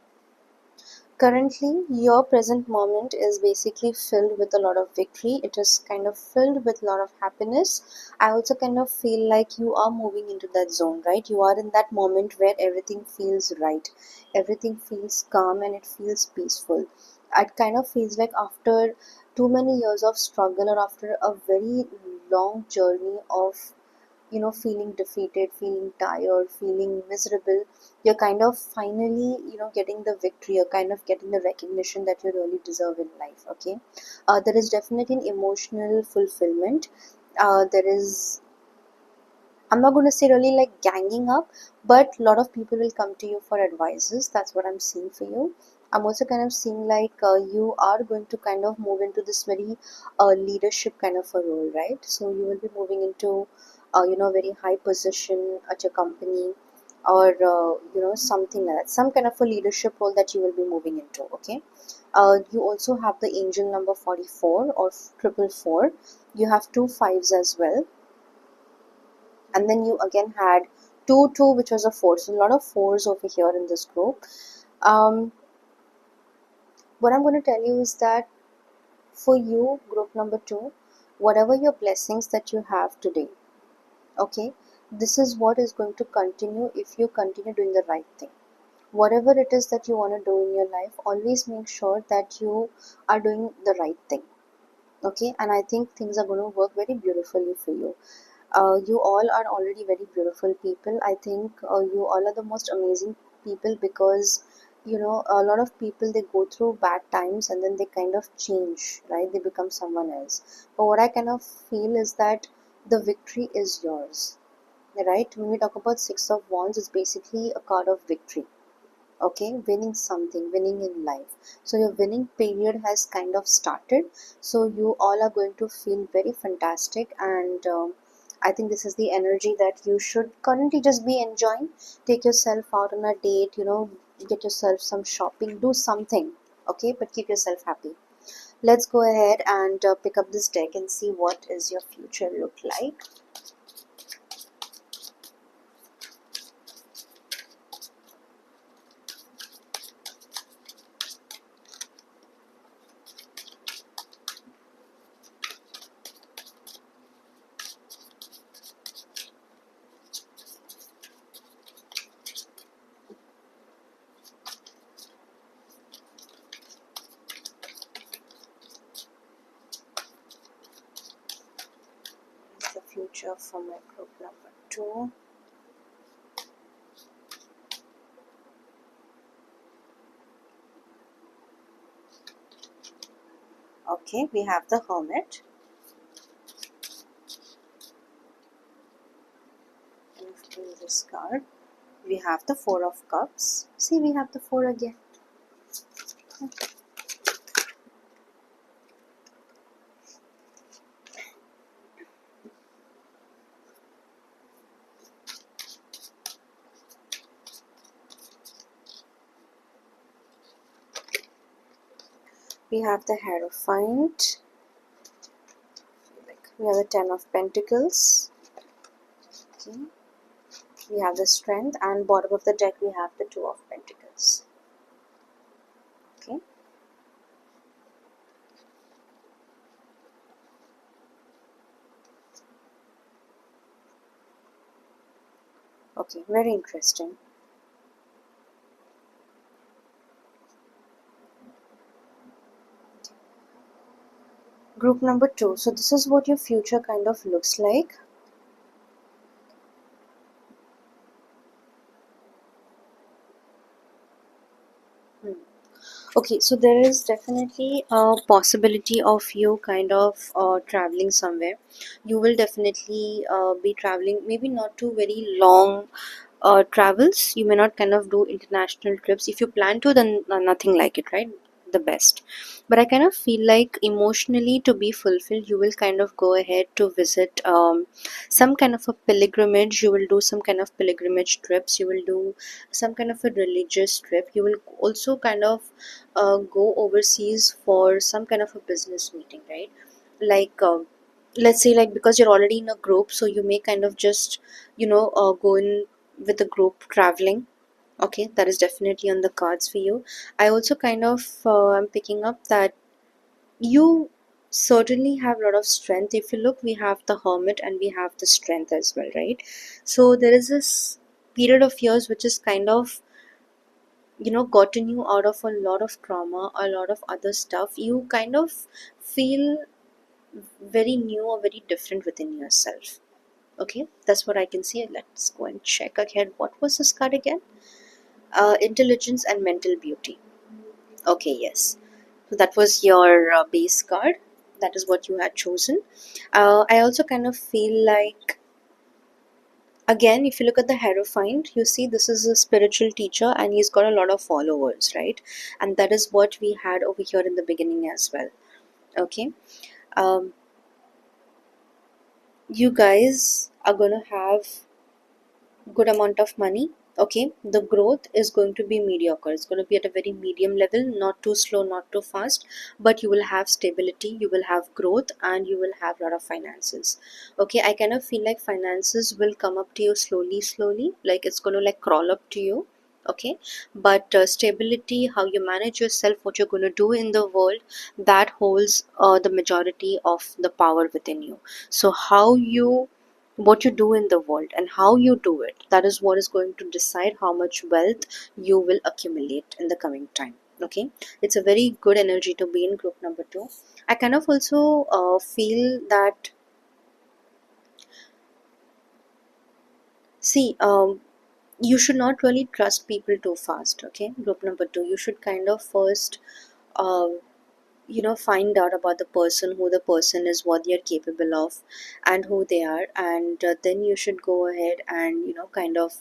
Currently, your present moment is basically filled with a lot of victory. It is kind of filled with a lot of happiness. I also kind of feel like you are moving into that zone, right? You are in that moment where everything feels right, everything feels calm, and it feels peaceful. It kind of feels like after too many years of struggle, or after a very long journey of feeling defeated, feeling tired, feeling miserable, you're kind of finally getting the victory, you're kind of getting the recognition that you really deserve in life. Okay. There is definitely an emotional fulfillment. There is, I'm not going to say really like ganging up, but a lot of people will come to you for advices. That's what I'm seeing for you. I'm also kind of seeing like you are going to kind of move into this very leadership kind of a role, right? So you will be moving into, very high position at your company, or something like that, some kind of a leadership role that you will be moving into. Okay. You also have the angel number 44 or triple four. You have two fives as well, and then you again had 2 2, which was a 4. So a lot of fours over here in this group. um, what I'm going to tell you is that for you, group number 2, whatever your blessings that you have today, okay, this is what is going to continue if you continue doing the right thing. Whatever it is that you want to do in your life, always make sure that you are doing the right thing. Okay. And I think things are going to work very beautifully for you. You all are already very beautiful people. I think you all are the most amazing people, because a lot of people, they go through bad times and then they kind of change, right? They become someone else. But what I kind of feel is that the victory is yours, right? When we talk about Six of Wands, it's basically a card of victory. Okay, winning something, winning in life. So your winning period has kind of started. So you all are going to feel very fantastic, and I think this is the energy that you should currently just be enjoying. Take yourself out on a date, get yourself some shopping, do something. Okay, but keep yourself happy. Let's go ahead and pick up this deck and see what is your future look like. The future for my group number 2. Okay, we have the Hermit. Pull this card. We have the Four of Cups. See, we have the 4 again. We have the Hierophant. We have the Ten of Pentacles. Okay. We have the Strength, and bottom of the deck we have the Two of Pentacles. Okay. Okay, very interesting. Group number 2. So this is what your future kind of looks like. Okay, so there is definitely a possibility of you kind of traveling somewhere. You will definitely be traveling, maybe not to very long travels. You may not kind of do international trips. If you plan to, then nothing like it, right? the best. But I kind of feel like emotionally, to be fulfilled, you will kind of go ahead to visit some kind of a pilgrimage. You will do some kind of pilgrimage trips. You will do some kind of a religious trip. You will also kind of go overseas for some kind of a business meeting, right? Like let's say, like, because you're already in a group, so you may kind of just go in with the group traveling. Okay, that is definitely on the cards for you. I also kind of am picking up that you certainly have a lot of strength. If you look, we have the hermit and we have the strength as well, right? So there is this period of years which is kind of gotten you out of a lot of trauma, a lot of other stuff. You kind of feel very new or very different within yourself. Okay, that's what I can see. Let's go and check again. What was this card again? Intelligence and mental beauty. Okay, yes. So that was your base card. That is what you had chosen. I also kind of feel like, again, if you look at the Hierophant, you see this is a spiritual teacher and he's got a lot of followers, right? And that is what we had over here in the beginning as well. Okay. Um, you guys are going to have good amount of money. Okay, the growth is going to be mediocre. It's going to be at a very medium level, not too slow, not too fast, but you will have stability, you will have growth, and you will have a lot of finances. Okay, I kind of feel like finances will come up to you slowly, like it's going to like crawl up to you. Okay, but stability, how you manage yourself, what you're going to do in the world, that holds the majority of the power within you. So how you what you do in the world and how you do it, that is what is going to decide how much wealth you will accumulate in the coming time. Okay, it's a very good energy to be in group number 2. I kind of also feel that, see, you should not really trust people too fast. Okay, group number 2, you should kind of first uh, find out about the person, who the person is, what they are capable of, and who they are, and then you should go ahead and kind of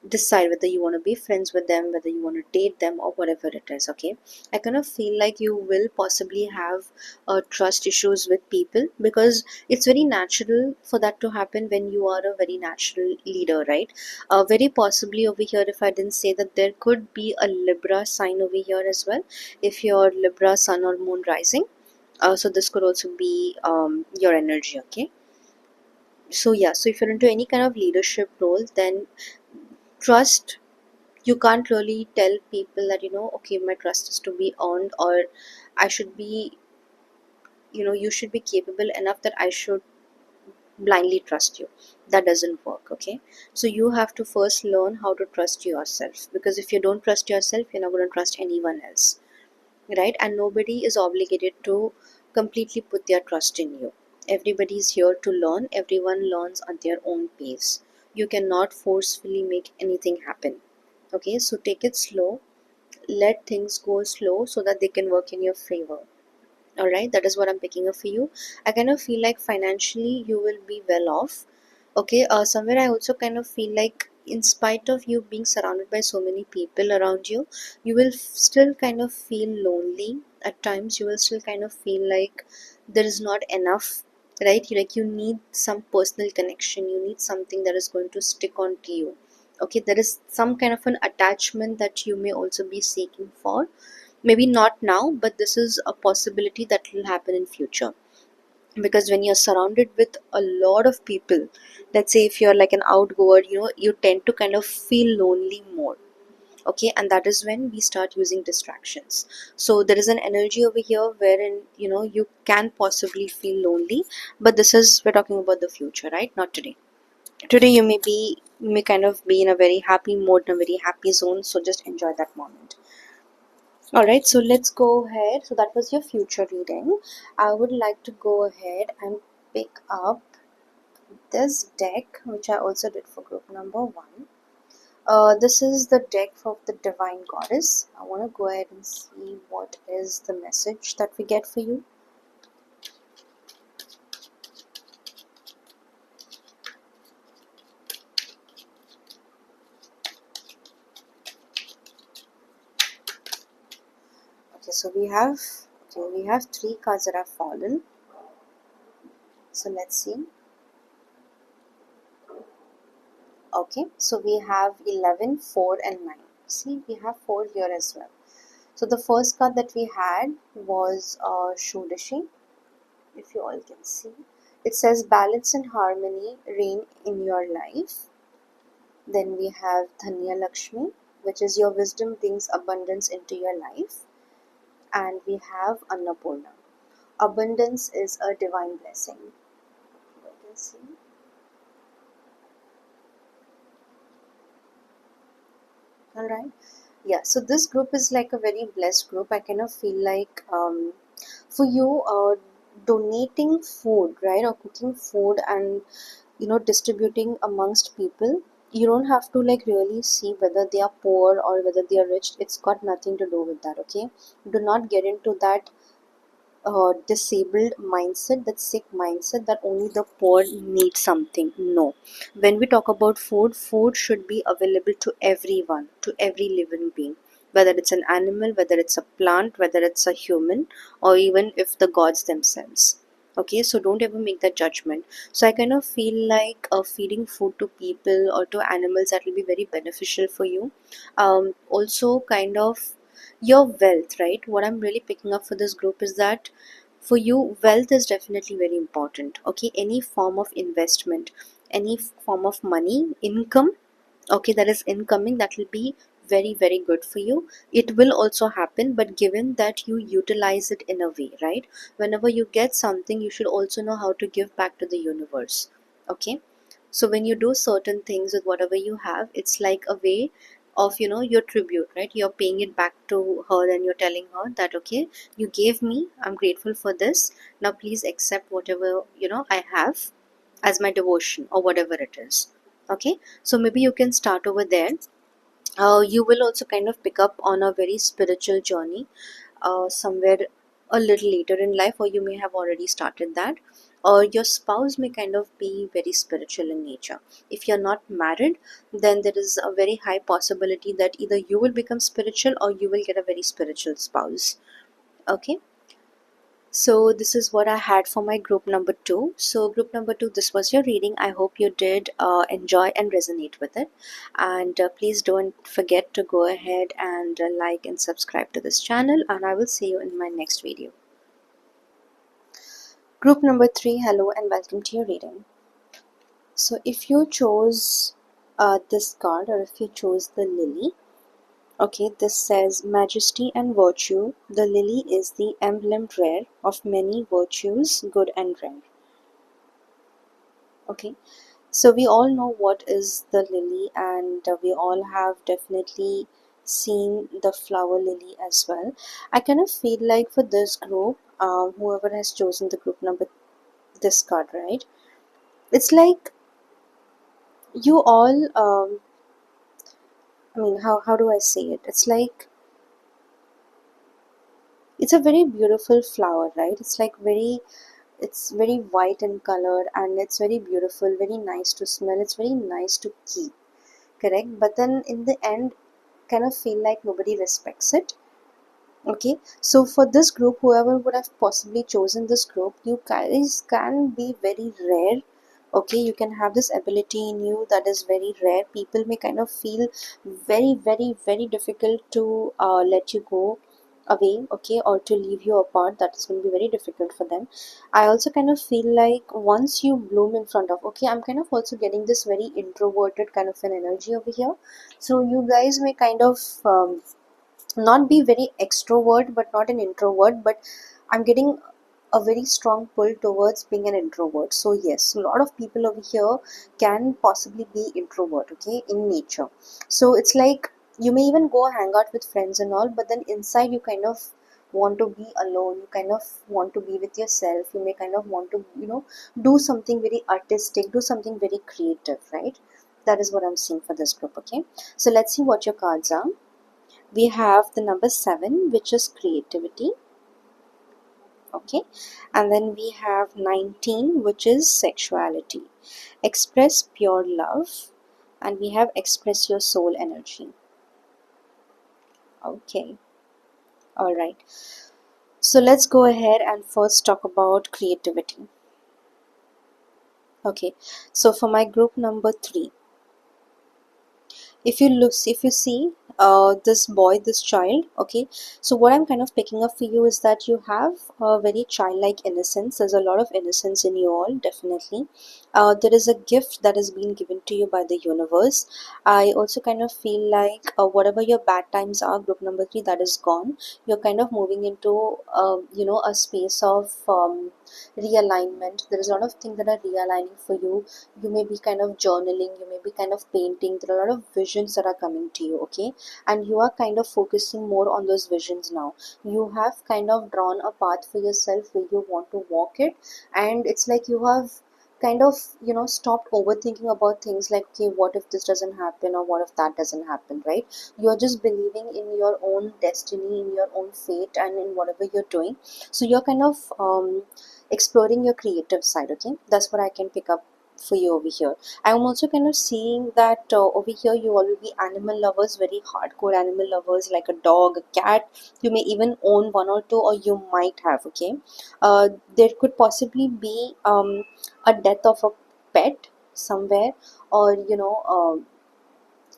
decide whether you want to be friends with them, whether you want to date them, or whatever it is. Okay, I kind of feel like you will possibly have trust issues with people, because it's very natural for that to happen when you are a very natural leader, right? Very possibly over here, if I didn't say that, there could be a Libra sign over here as well, if you're Libra sun or moon rising. So this could also be your energy. Okay, so yeah, so if you're into any kind of leadership role, then trust, you can't really tell people that okay, my trust is to be earned, or I should be, you should be capable enough that I should blindly trust you. That doesn't work. Okay, so you have to first learn how to trust yourself, because if you don't trust yourself, you're not going to trust anyone else, right? And nobody is obligated to completely put their trust in you. Everybody is here to learn. Everyone learns at their own pace. You cannot forcefully make anything happen. Okay, so take it slow. Let things go slow so that they can work in your favor. All right, that is what I'm picking up for you. I kind of feel like financially you will be well off. Okay, somewhere I also kind of feel like, in spite of you being surrounded by so many people around you, you will still kind of feel lonely at times. You will still kind of feel like there is not enough, right? Like, you need some personal connection, you need something that is going to stick on to you. Okay, there is some kind of an attachment that you may also be seeking for. Maybe not now, but this is a possibility that will happen in future, because when you're surrounded with a lot of people, let's say if you're like an outgoer, you tend to kind of feel lonely more. Okay, and that is when we start using distractions. So there is an energy over here wherein you can possibly feel lonely, but this is, we're talking about the future, right? Not today. Today you may kind of be in a very happy mode, in a very happy zone, so just enjoy that moment. Alright, so let's go ahead. So that was your future reading. I would like to go ahead and pick up this deck, which I also did for group number 1. This is the deck of the Divine Goddess. I want to go ahead and see what is the message that we get for you. Okay, so we have three cards that have fallen. So let's see. Okay, so we have 11, 4 and 9. See, we have 4 here as well. So the first card that we had was Shudashi, if you all can see. It says balance and harmony reign in your life. Then we have Dhanya Lakshmi, which is your wisdom brings abundance into your life. And we have Annapurna. Abundance is a divine blessing. You can see. Alright. Yeah, so this group is like a very blessed group. I kind of feel like for you, donating food, right, or cooking food and distributing amongst people, you don't have to like really see whether they are poor or whether they are rich. It's got nothing to do with that. Okay, do not get into that disabled mindset, that sick mindset that only the poor need something. No, when we talk about food, food should be available to everyone, to every living being, whether it's an animal, whether it's a plant, whether it's a human, or even if the gods themselves. Okay, so don't ever make that judgment. So I kind of feel like feeding food to people or to animals, that will be very beneficial for you. Also kind of your wealth, right? What I'm really picking up for this group is that for you, wealth is definitely very important. Okay, any form of investment, any form of money, income, okay, that is incoming, that will be very, very good for you. It will also happen, but given that you utilize it in a way, right? Whenever you get something, you should also know how to give back to the universe. Okay, so when you do certain things with whatever you have, it's like a way of your tribute, right? You're paying it back to her and you're telling her that, okay, you gave me, I'm grateful for this, now please accept whatever I have as my devotion or whatever it is. Okay, so maybe you can start over there. You will also kind of pick up on a very spiritual journey somewhere a little later in life, or you may have already started that, or your spouse may kind of be very spiritual in nature. If you're not married, then there is a very high possibility that either you will become spiritual or you will get a very spiritual spouse. Okay, so this is what I had for my group number two. So group number two, this was your reading. I hope you did enjoy and resonate with it. And please don't forget to go ahead and like and subscribe to this channel. And I will see you in my next video. Group number three, hello and welcome to your reading. So if you chose this card, or if you chose the lily, okay, this says majesty and virtue. The lily is the emblem rare of many virtues, good and rare. Okay, so we all know what is the lily, and we all have definitely seen the flower lily as well. I kind of feel like for this group, whoever has chosen the group number, this card, right? It's like you all, I mean, how do I say it? It's like it's a very beautiful flower, right? It's very white in color and it's very beautiful, very nice to smell. It's very nice to keep, correct? But then in the end, kind of feel like nobody respects it. Okay, so for this group, whoever would have possibly chosen this group, you guys can be very rare. Okay, you can have this ability in you that is very rare. People may kind of feel very, very, very difficult to let you go away, okay, or to leave you apart. That is going to be very difficult for them. I also kind of feel like once you bloom in front of, okay, I'm kind of also getting this very introverted kind of an energy over here. So you guys may kind of not be very extrovert but not an introvert, but I'm getting a very strong pull towards being an introvert. So yes, a lot of people over here can possibly be introvert, okay, in nature. So it's like you may even go hang out with friends and all, but then inside you kind of want to be alone, you kind of want to be with yourself, you may kind of want to do something very artistic, do something very creative, right? That is what I'm seeing for this group. Okay, so let's see what your cards are. We have the number 7, which is creativity. Okay, and then we have 19, which is sexuality. Express pure love, and we have express your soul energy. Okay, All right. So let's go ahead and first talk about creativity. Okay. So for my group number three, if you see this boy, this child, okay, so what I'm kind of picking up for you is that you have a very childlike innocence. There's a lot of innocence in you all, definitely. There is a gift that has been given to you by the universe. I also kind of feel like whatever your bad times are, group number three, that is gone. You're kind of moving into a space of realignment. There is a lot of things that are realigning for you. You may be kind of journaling, you may be kind of painting. There are a lot of visions that are coming to you, okay, and you are kind of focusing more on those visions now. You have kind of drawn a path for yourself where you want to walk it, and it's like you have kind of stopped overthinking about things like, okay, what if this doesn't happen or what if that doesn't happen, right? You're just believing in your own destiny, in your own fate, and in whatever you're doing. So you're kind of exploring your creative side, okay? That's what I can pick up for you over here. I'm also kind of seeing that over here you all will be animal lovers, very hardcore animal lovers, like a dog, a cat. You may even own one or two, or you might have, okay? There could possibly be a death of a pet somewhere, or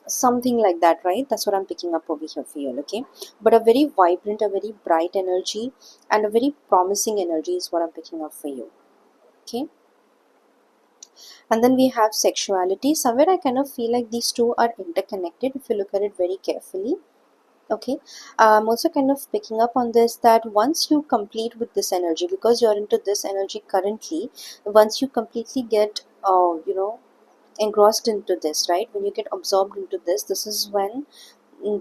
something like that, right? That's what I'm picking up over here for you, okay? But a very vibrant, a very bright energy, and a very promising energy is what I'm picking up for you, okay? And then we have sexuality. Somewhere I kind of feel like these two are interconnected if you look at it very carefully, okay? I'm also kind of picking up on this, that once you complete with this energy, because you're into this energy currently, once you completely get engrossed into this, right, when you get absorbed into this is when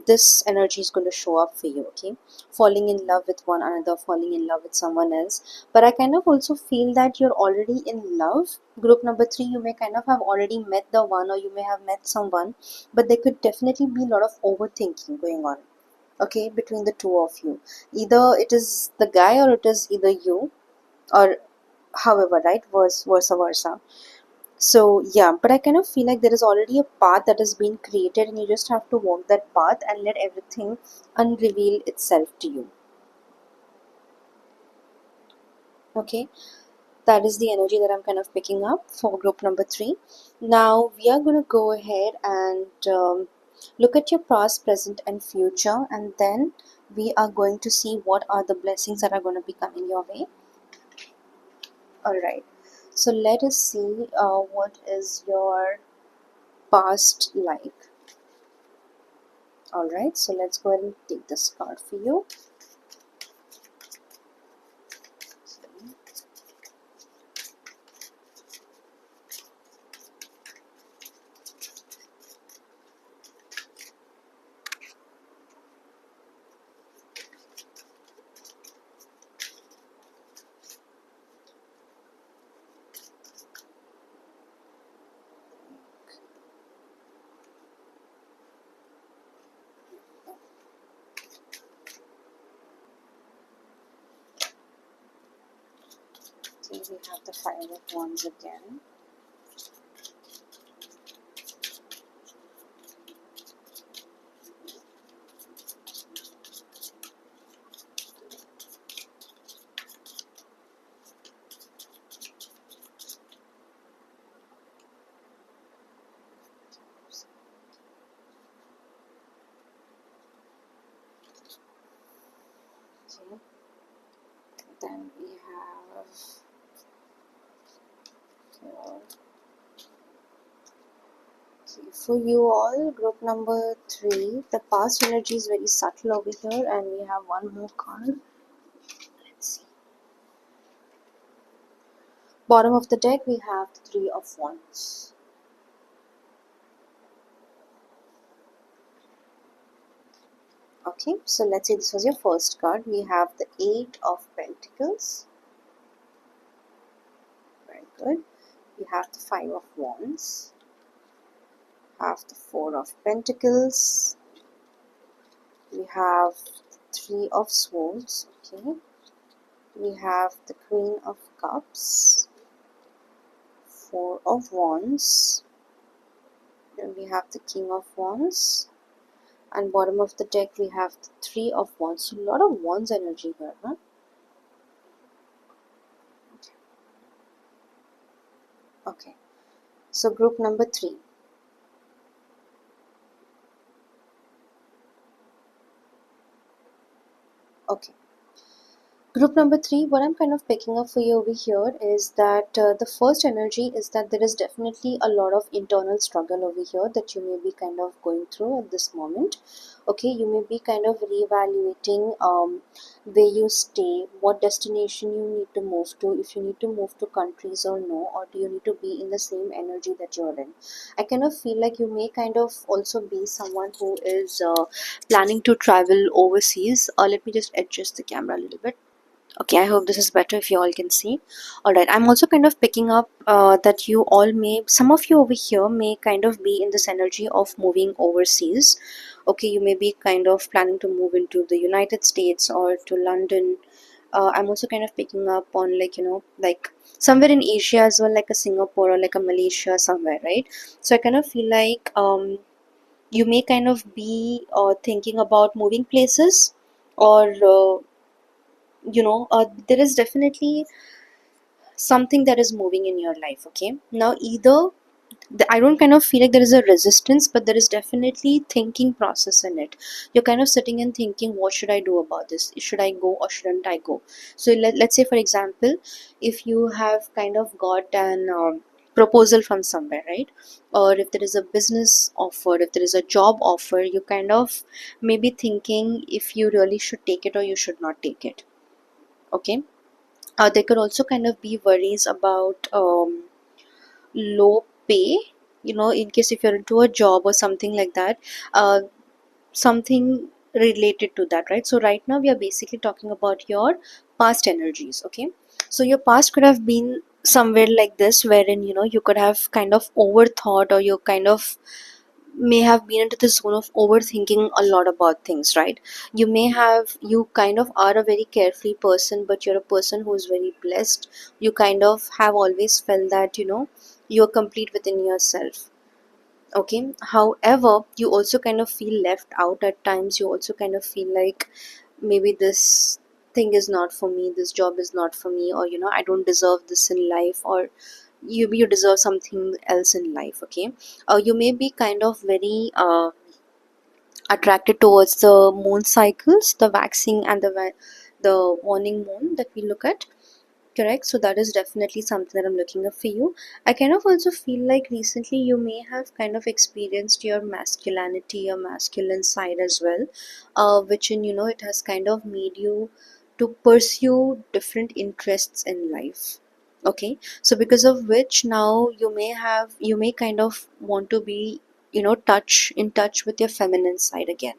this energy is going to show up for you, okay? Falling in love with one another, falling in love with someone else. But I kind of also feel that you're already in love. Group number three, you may kind of have already met the one, or you may have met someone, but there could definitely be a lot of overthinking going on, okay, between the two of you. Either it is the guy, or it is either you, or however, right, versa versa. So yeah, but I kind of feel like there is already a path that has been created, and you just have to walk that path and let everything unreveal itself to you. Okay, that is the energy that I'm kind of picking up for group number three. Now we are going to go ahead and look at your past, present, and future, and then we are going to see what are the blessings that are going to be coming your way. All right. So let us see what is your past like. Alright, so let's go ahead and take this card for you. Okay, we have the Five of Wands again. Okay, then we have your, okay, for you all, group number three, the past energy is very subtle over here, and we have one more card. Let's see. Bottom of the deck, we have the Three of Wands. Okay, so let's say this was your first card. We have the Eight of Pentacles. Very good. We have the Five of Wands. Have the Four of Pentacles. We have Three of Swords. Okay. We have the Queen of Cups. Four of Wands. Then we have the King of Wands. And bottom of the deck we have the Three of Wands. So a lot of Wands energy here, huh? Okay. So group number 3. Okay. Group number 3, what I'm kind of picking up for you over here is that the first energy is that there is definitely a lot of internal struggle over here that you may be kind of going through at this moment. Okay, you may be kind of reevaluating where you stay, what destination you need to move to, if you need to move to countries or no, or do you need to be in the same energy that you're in. I kind of feel like you may kind of also be someone who is planning to travel overseas. Let me just adjust the camera a little bit. Okay, I hope this is better if you all can see. Alright, I'm also kind of picking up that you all may, some of you over here may kind of be in this energy of moving overseas. Okay, you may be kind of planning to move into the United States or to London. I'm also kind of picking up on, like, like somewhere in Asia as well, like a Singapore or like a Malaysia somewhere, right? So I kind of feel like you may kind of be thinking about moving places, or there is definitely something that is moving in your life. Okay, now either I don't kind of feel like there is a resistance, but there is definitely thinking process in it. You're kind of sitting and thinking, what should I do about this? Should I go or shouldn't I go? So let's say, for example, if you have kind of got an proposal from somewhere, right? Or if there is a business offer, if there is a job offer, you kind of maybe thinking if you really should take it or you should not take it. Okay, there could also kind of be worries about low pay, in case if you're into a job or something like that, something related to that, right? So right now we are basically talking about your past energies. Okay, so your past could have been somewhere like this, wherein you could have kind of overthought, or you kind of may have been into the zone of overthinking a lot about things, right? You kind of are a very carefree person, but you're a person who is very blessed. You kind of have always felt that you're complete within yourself. Okay, however, you also kind of feel left out at times. You also kind of feel like maybe this thing is not for me, this job is not for me, or I don't deserve this in life, or you deserve something else in life. Okay, you may be kind of very attracted towards the moon cycles, the waxing and the waning moon that we look at. Correct. So that is definitely something that I'm looking up for you. I kind of also feel like recently you may have kind of experienced your masculinity, your masculine side as well, which in it has kind of made you to pursue different interests in life. Okay, so because of which now you may kind of want to be in touch with your feminine side again.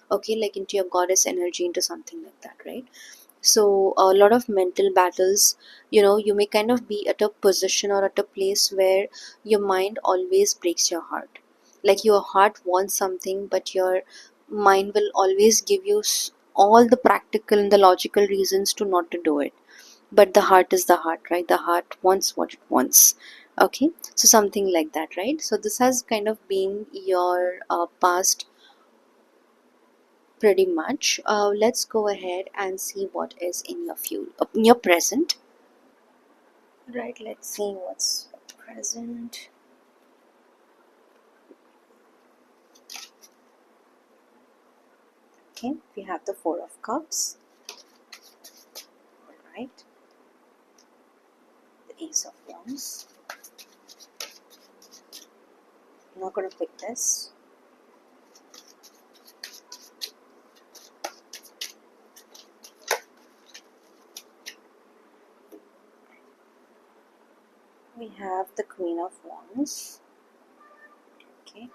Okay, like into your goddess energy, into something like that, right? So a lot of mental battles, you may kind of be at a position or at a place where your mind always breaks your heart. Like your heart wants something, but your mind will always give you all the practical and the logical reasons to not to do it. But the heart is the heart, right? The heart wants what it wants. Okay, so something like that, right? So this has kind of been your past pretty much. Let's go ahead and see what is in your in your present. Right, let's see what's present. Okay, we have the Four of Cups. Alright, the Ace of Wands. I'm not going to pick this. We have the Queen of Wands. Okay.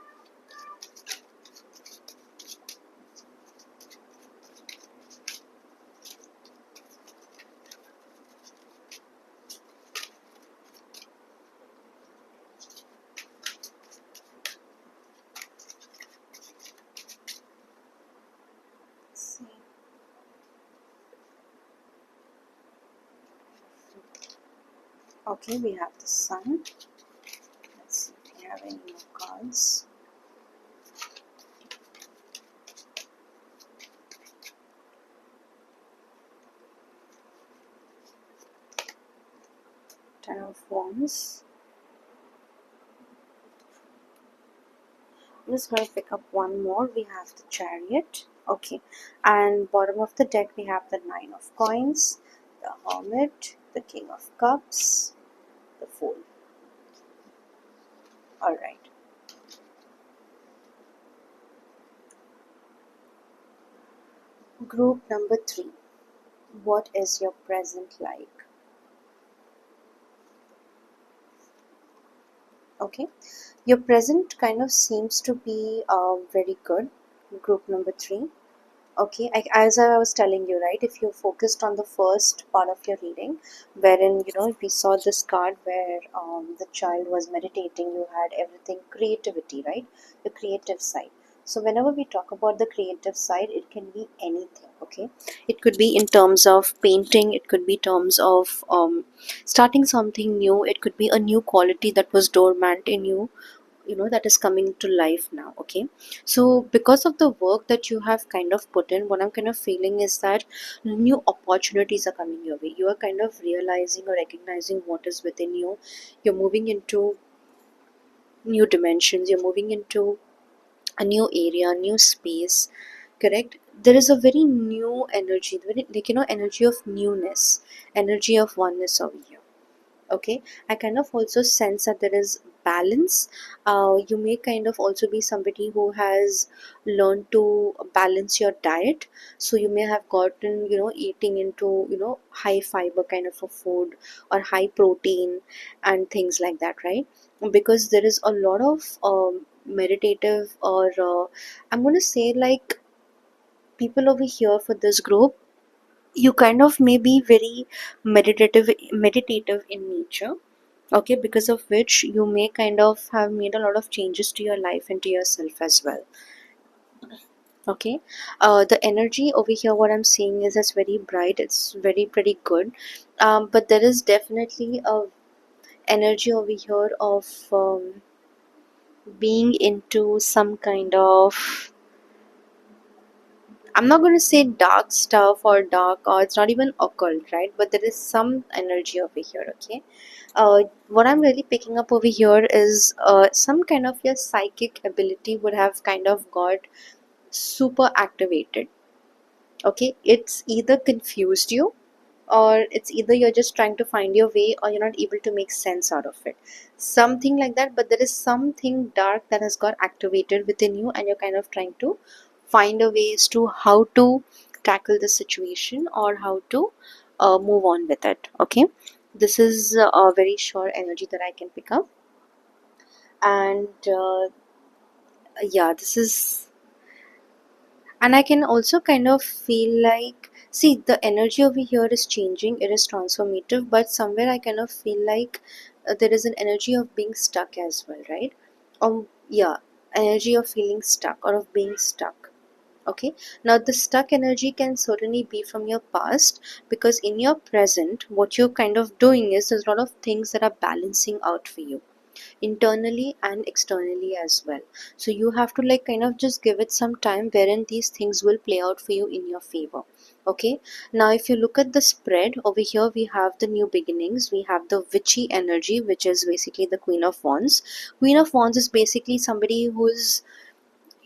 Let's see. Okay, we have the Sun. Let's see if we have any more cards. Ten of Wands. I'm just going to pick up one more. We have the Chariot. Okay. And bottom of the deck, we have the Nine of Coins, the Hermit, the King of Cups, the Fool. Alright. Group number 3. What is your present like? Okay. Your present kind of seems to be very good. Group number 3. Okay, as I was telling you, right, if you focused on the first part of your reading, wherein, we saw this card where the child was meditating, you had everything creativity, right? The creative side. So whenever we talk about the creative side, it can be anything, okay? It could be in terms of painting, it could be terms of starting something new, it could be a new quality that was dormant in you, that is coming to life now. Okay, so because of the work that you have kind of put in, what I'm kind of feeling is that new opportunities are coming your way. You are kind of realizing or recognizing what is within you. You're moving into new dimensions, you're moving into a new area, new space. Correct, there is a very new energy, very, like, energy of newness, energy of oneness over here. Okay, I kind of also sense that there is balance. You may kind of also be somebody who has learned to balance your diet, so you may have gotten, eating into, high fiber kind of a food, or high protein and things like that, right? Because there is a lot of meditative, or I'm going to say, like, people over here for this group, you kind of may be very meditative in nature. Okay, because of which you may kind of have made a lot of changes to your life and to yourself as well. Okay, the energy over here, what I'm seeing is it's very bright, it's very pretty good, but there is definitely a energy over here of being into some kind of, I'm not going to say dark stuff or dark, or it's not even occult, right? But there is some energy over here, okay? What I'm really picking up over here is some kind of your psychic ability would have kind of got super activated. Okay, it's either confused you, or it's either you're just trying to find your way, or you're not able to make sense out of it. Something like that, but there is something dark that has got activated within you, and you're kind of trying to find a ways to how to tackle the situation, or how to move on with it. Okay, this is a very sure energy that I can pick up. And yeah, this is, and I can also kind of feel like, see, the energy over here is changing, it is transformative, but somewhere I kind of feel like there is an energy of being stuck as well, right? Yeah, energy of feeling stuck or of being stuck. Okay, now the stuck energy can certainly be from your past, because in your present what you're kind of doing is there's a lot of things that are balancing out for you, internally and externally as well. So you have to, like, kind of just give it some time wherein these things will play out for you in your favor. Okay, now if you look at the spread over here, we have the new beginnings, we have the witchy energy, which is basically the Queen of Wands. Queen of Wands is basically somebody who's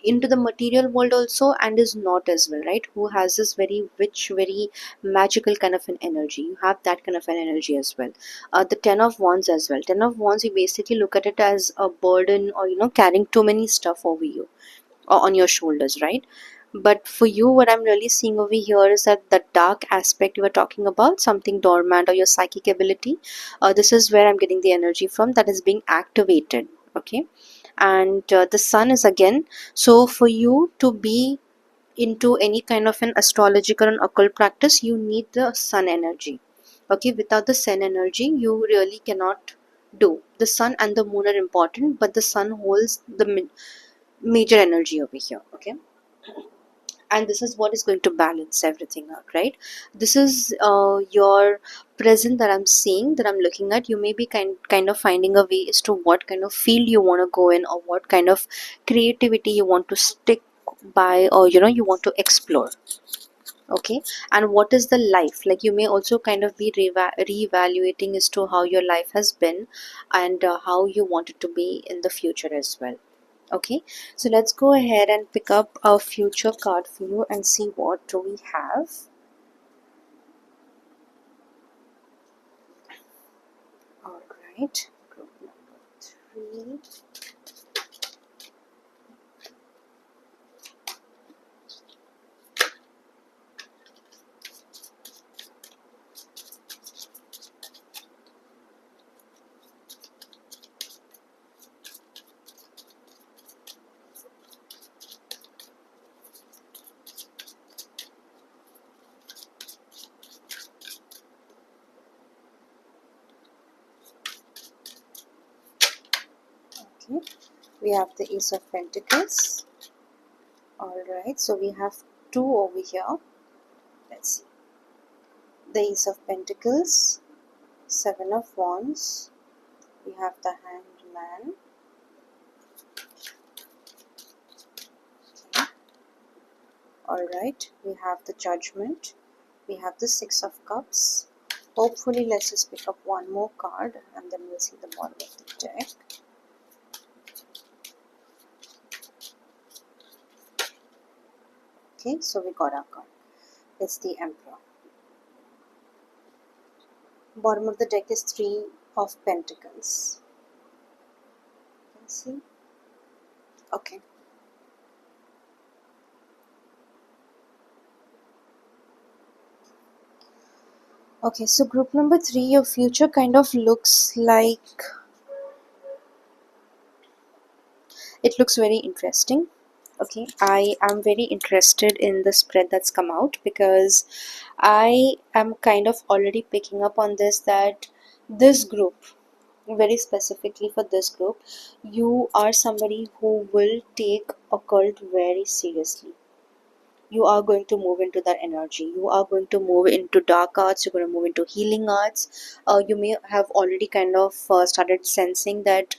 into the material world also, and is not as well, right? Who has this very witch, very magical kind of an energy. You have that kind of an energy as well. The Ten of Wands as well. Ten of Wands, you basically look at it as a burden, or carrying too many stuff over you or on your shoulders, right? But for you, what I'm really seeing over here is that the dark aspect you were talking about, something dormant, or your psychic ability, this is where I'm getting the energy from, that is being activated. Okay, and the sun is again, so for you to be into any kind of an astrological and occult practice, you need the sun energy. Okay, without the sun energy you really cannot do. The sun and the moon are important, but the sun holds the major energy over here. Okay, and this is what is going to balance everything out, right? This is your present that I'm seeing, that I'm looking at. You may be kind of finding a way as to what kind of field you want to go in, or what kind of creativity you want to stick by, or you want to explore. Okay, and what is the life like? You may also kind of be reevaluating as to how your life has been, and how you want it to be in the future as well. Okay, so let's go ahead and pick up a future card for you and see what do we have. All right, group number 3. Okay, we have the Ace of Pentacles. All right, so we have two over here. Let's see, the Ace of Pentacles, Seven of Wands. We have the Hanged Man. Okay. All right, we have the Judgment. We have the Six of Cups. Hopefully, let's just pick up one more card and then we'll see the bottom of the deck. Okay, so we got our card. It's the Emperor. Bottom of the deck is Three of Pentacles. You can see. Okay. Okay, so group number 3, your future kind of looks like, it looks very interesting. Okay, I am very interested in the spread that's come out, because I am kind of already picking up on this, that this group, very specifically for this group, you are somebody who will take occult very seriously. You are going to move into that energy. You are going to move into dark arts. You're going to move into healing arts. You may have already kind of started sensing that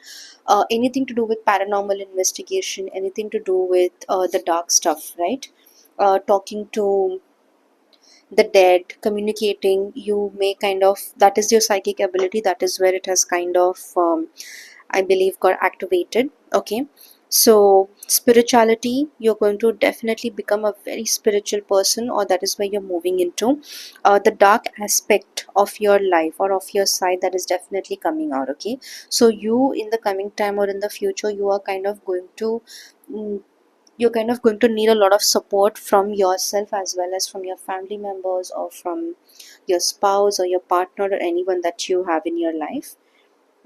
anything to do with paranormal investigation, anything to do with the dark stuff, right? Talking to the dead, communicating, you may kind of, that is your psychic ability. That is where it has kind of I believe got activated. Okay, so spirituality, you're going to definitely become a very spiritual person, or that is where you're moving into. The dark aspect of your life or of your side, that is definitely coming out. Okay, so you, in the coming time or in the future, you are kind of going to mm, you're kind of going to need a lot of support from yourself, as well as from your family members, or from your spouse or your partner, or anyone that you have in your life.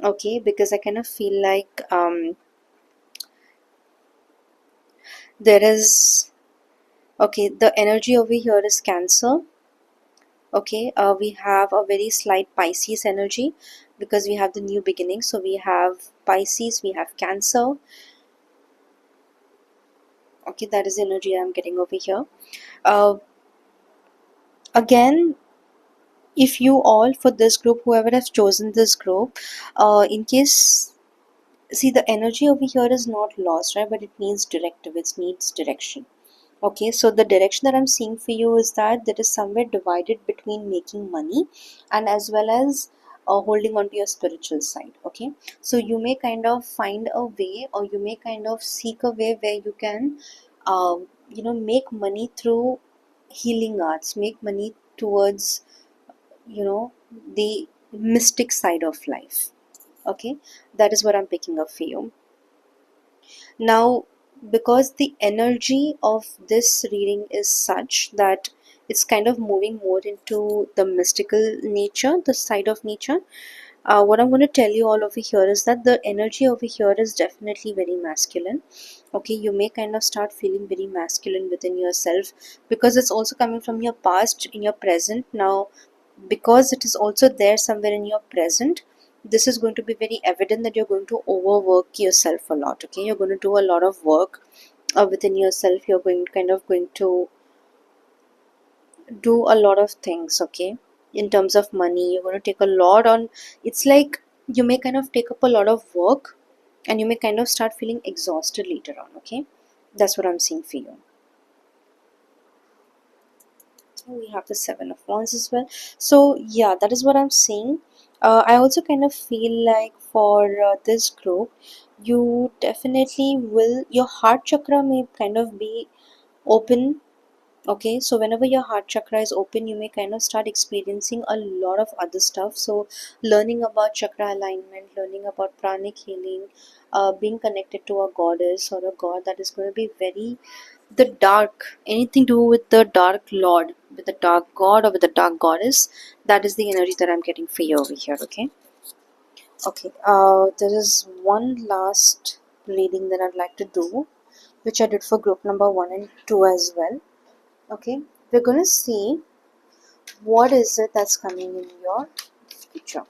Okay, because I kind of feel like there is, okay, the energy over here is Cancer. Okay, we have a very slight Pisces energy, because we have the new beginning. So we have Pisces, we have Cancer. Okay, that is the energy I'm getting over here. Again, if you all, for this group, whoever has chosen this group, in case, see, the energy over here is not lost, right? But it needs directive, it needs direction. Okay, so the direction that I'm seeing for you is that there is somewhere divided between making money and as well as holding on to your spiritual side. Okay, so you may kind of find a way, or you may kind of seek a way where you can make money through healing arts, make money towards, the mystic side of life. Okay, that is what I'm picking up for you now, because the energy of this reading is such that it's kind of moving more into the mystical nature, the side of nature. What I'm going to tell you all over here is that the energy over here is definitely very masculine. Okay, you may kind of start feeling very masculine within yourself, because it's also coming from your past in your present now. Because it is also there somewhere in your present, this is going to be very evident that you're going to overwork yourself a lot. Okay, you're going to do a lot of work within yourself. You're going to do a lot of things. Okay, in terms of money, you're going to take a lot on. It's like you may kind of take up a lot of work, and you may kind of start feeling exhausted later on. Okay, that's what I'm seeing for you. We have the Seven of Wands as well. So yeah, that is what I'm saying. I also kind of feel like for this group, you definitely will, your heart chakra may kind of be open. Okay, so whenever your heart chakra is open, you may kind of start experiencing a lot of other stuff. So learning about chakra alignment, learning about pranic healing, being connected to a goddess or a god, that is going to be very, the dark, anything to do with the dark lord, with the dark god or with the dark goddess, that is the energy that I'm getting for you over here. Okay. Okay, there is one last reading that I'd like to do, which I did for group number 1 and 2 as well. Okay, we're gonna see what is it that's coming in your future.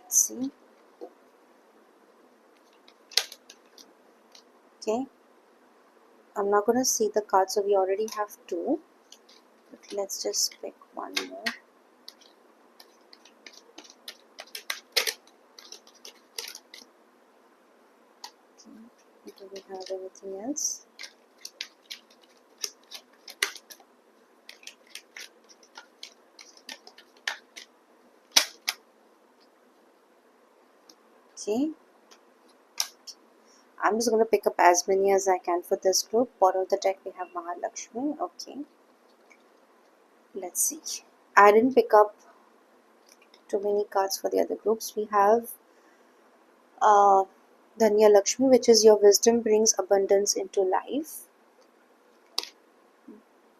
Let's see. Okay, I'm not gonna see the cards, so we already have two, but let's just pick one more. Okay. Do we have anything else? Okay, I'm just going to pick up as many as I can for this group. Bottom of the deck we have Mahalakshmi. Okay, let's see. I didn't pick up too many cards for the other groups. We have Dhanya Lakshmi, which is your wisdom brings abundance into life.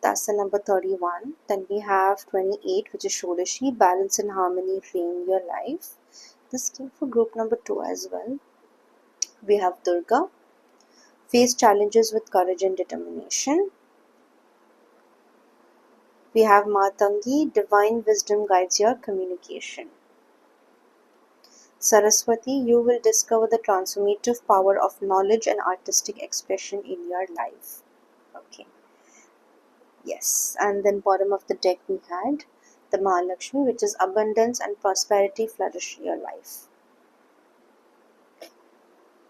That's the number 31. Then we have 28, which is Shodashi, balance and harmony reign your life. This came for group number 2 as well. We have Durga, face challenges with courage and determination. We have Matangi, divine wisdom guides your communication. Saraswati, you will discover the transformative power of knowledge and artistic expression in your life. Okay. Yes, and then bottom of the deck we had the Mahalakshmi, which is abundance and prosperity flourish in your life.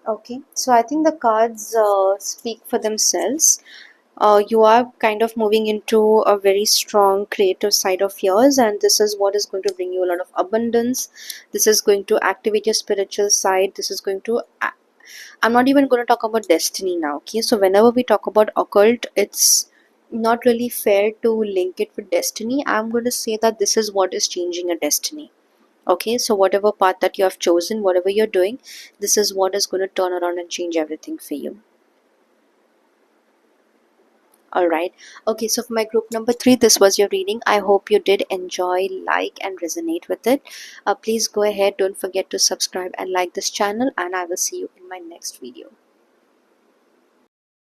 Okay, so I think the cards speak for themselves. You are kind of moving into a very strong creative side of yours, and this is what is going to bring you a lot of abundance. This is going to activate your spiritual side. This is going to I'm not even going to talk about destiny now. Okay, so whenever we talk about occult, it's not really fair to link it with destiny. I'm going to say that this is what is changing a destiny. Okay, so whatever path that you have chosen, whatever you're doing, this is what is going to turn around and change everything for you. All right. Okay, so for my group number 3, this was your reading. I hope you did enjoy, like, and resonate with it. Please go ahead, don't forget to subscribe and like this channel, and I will see you in my next video.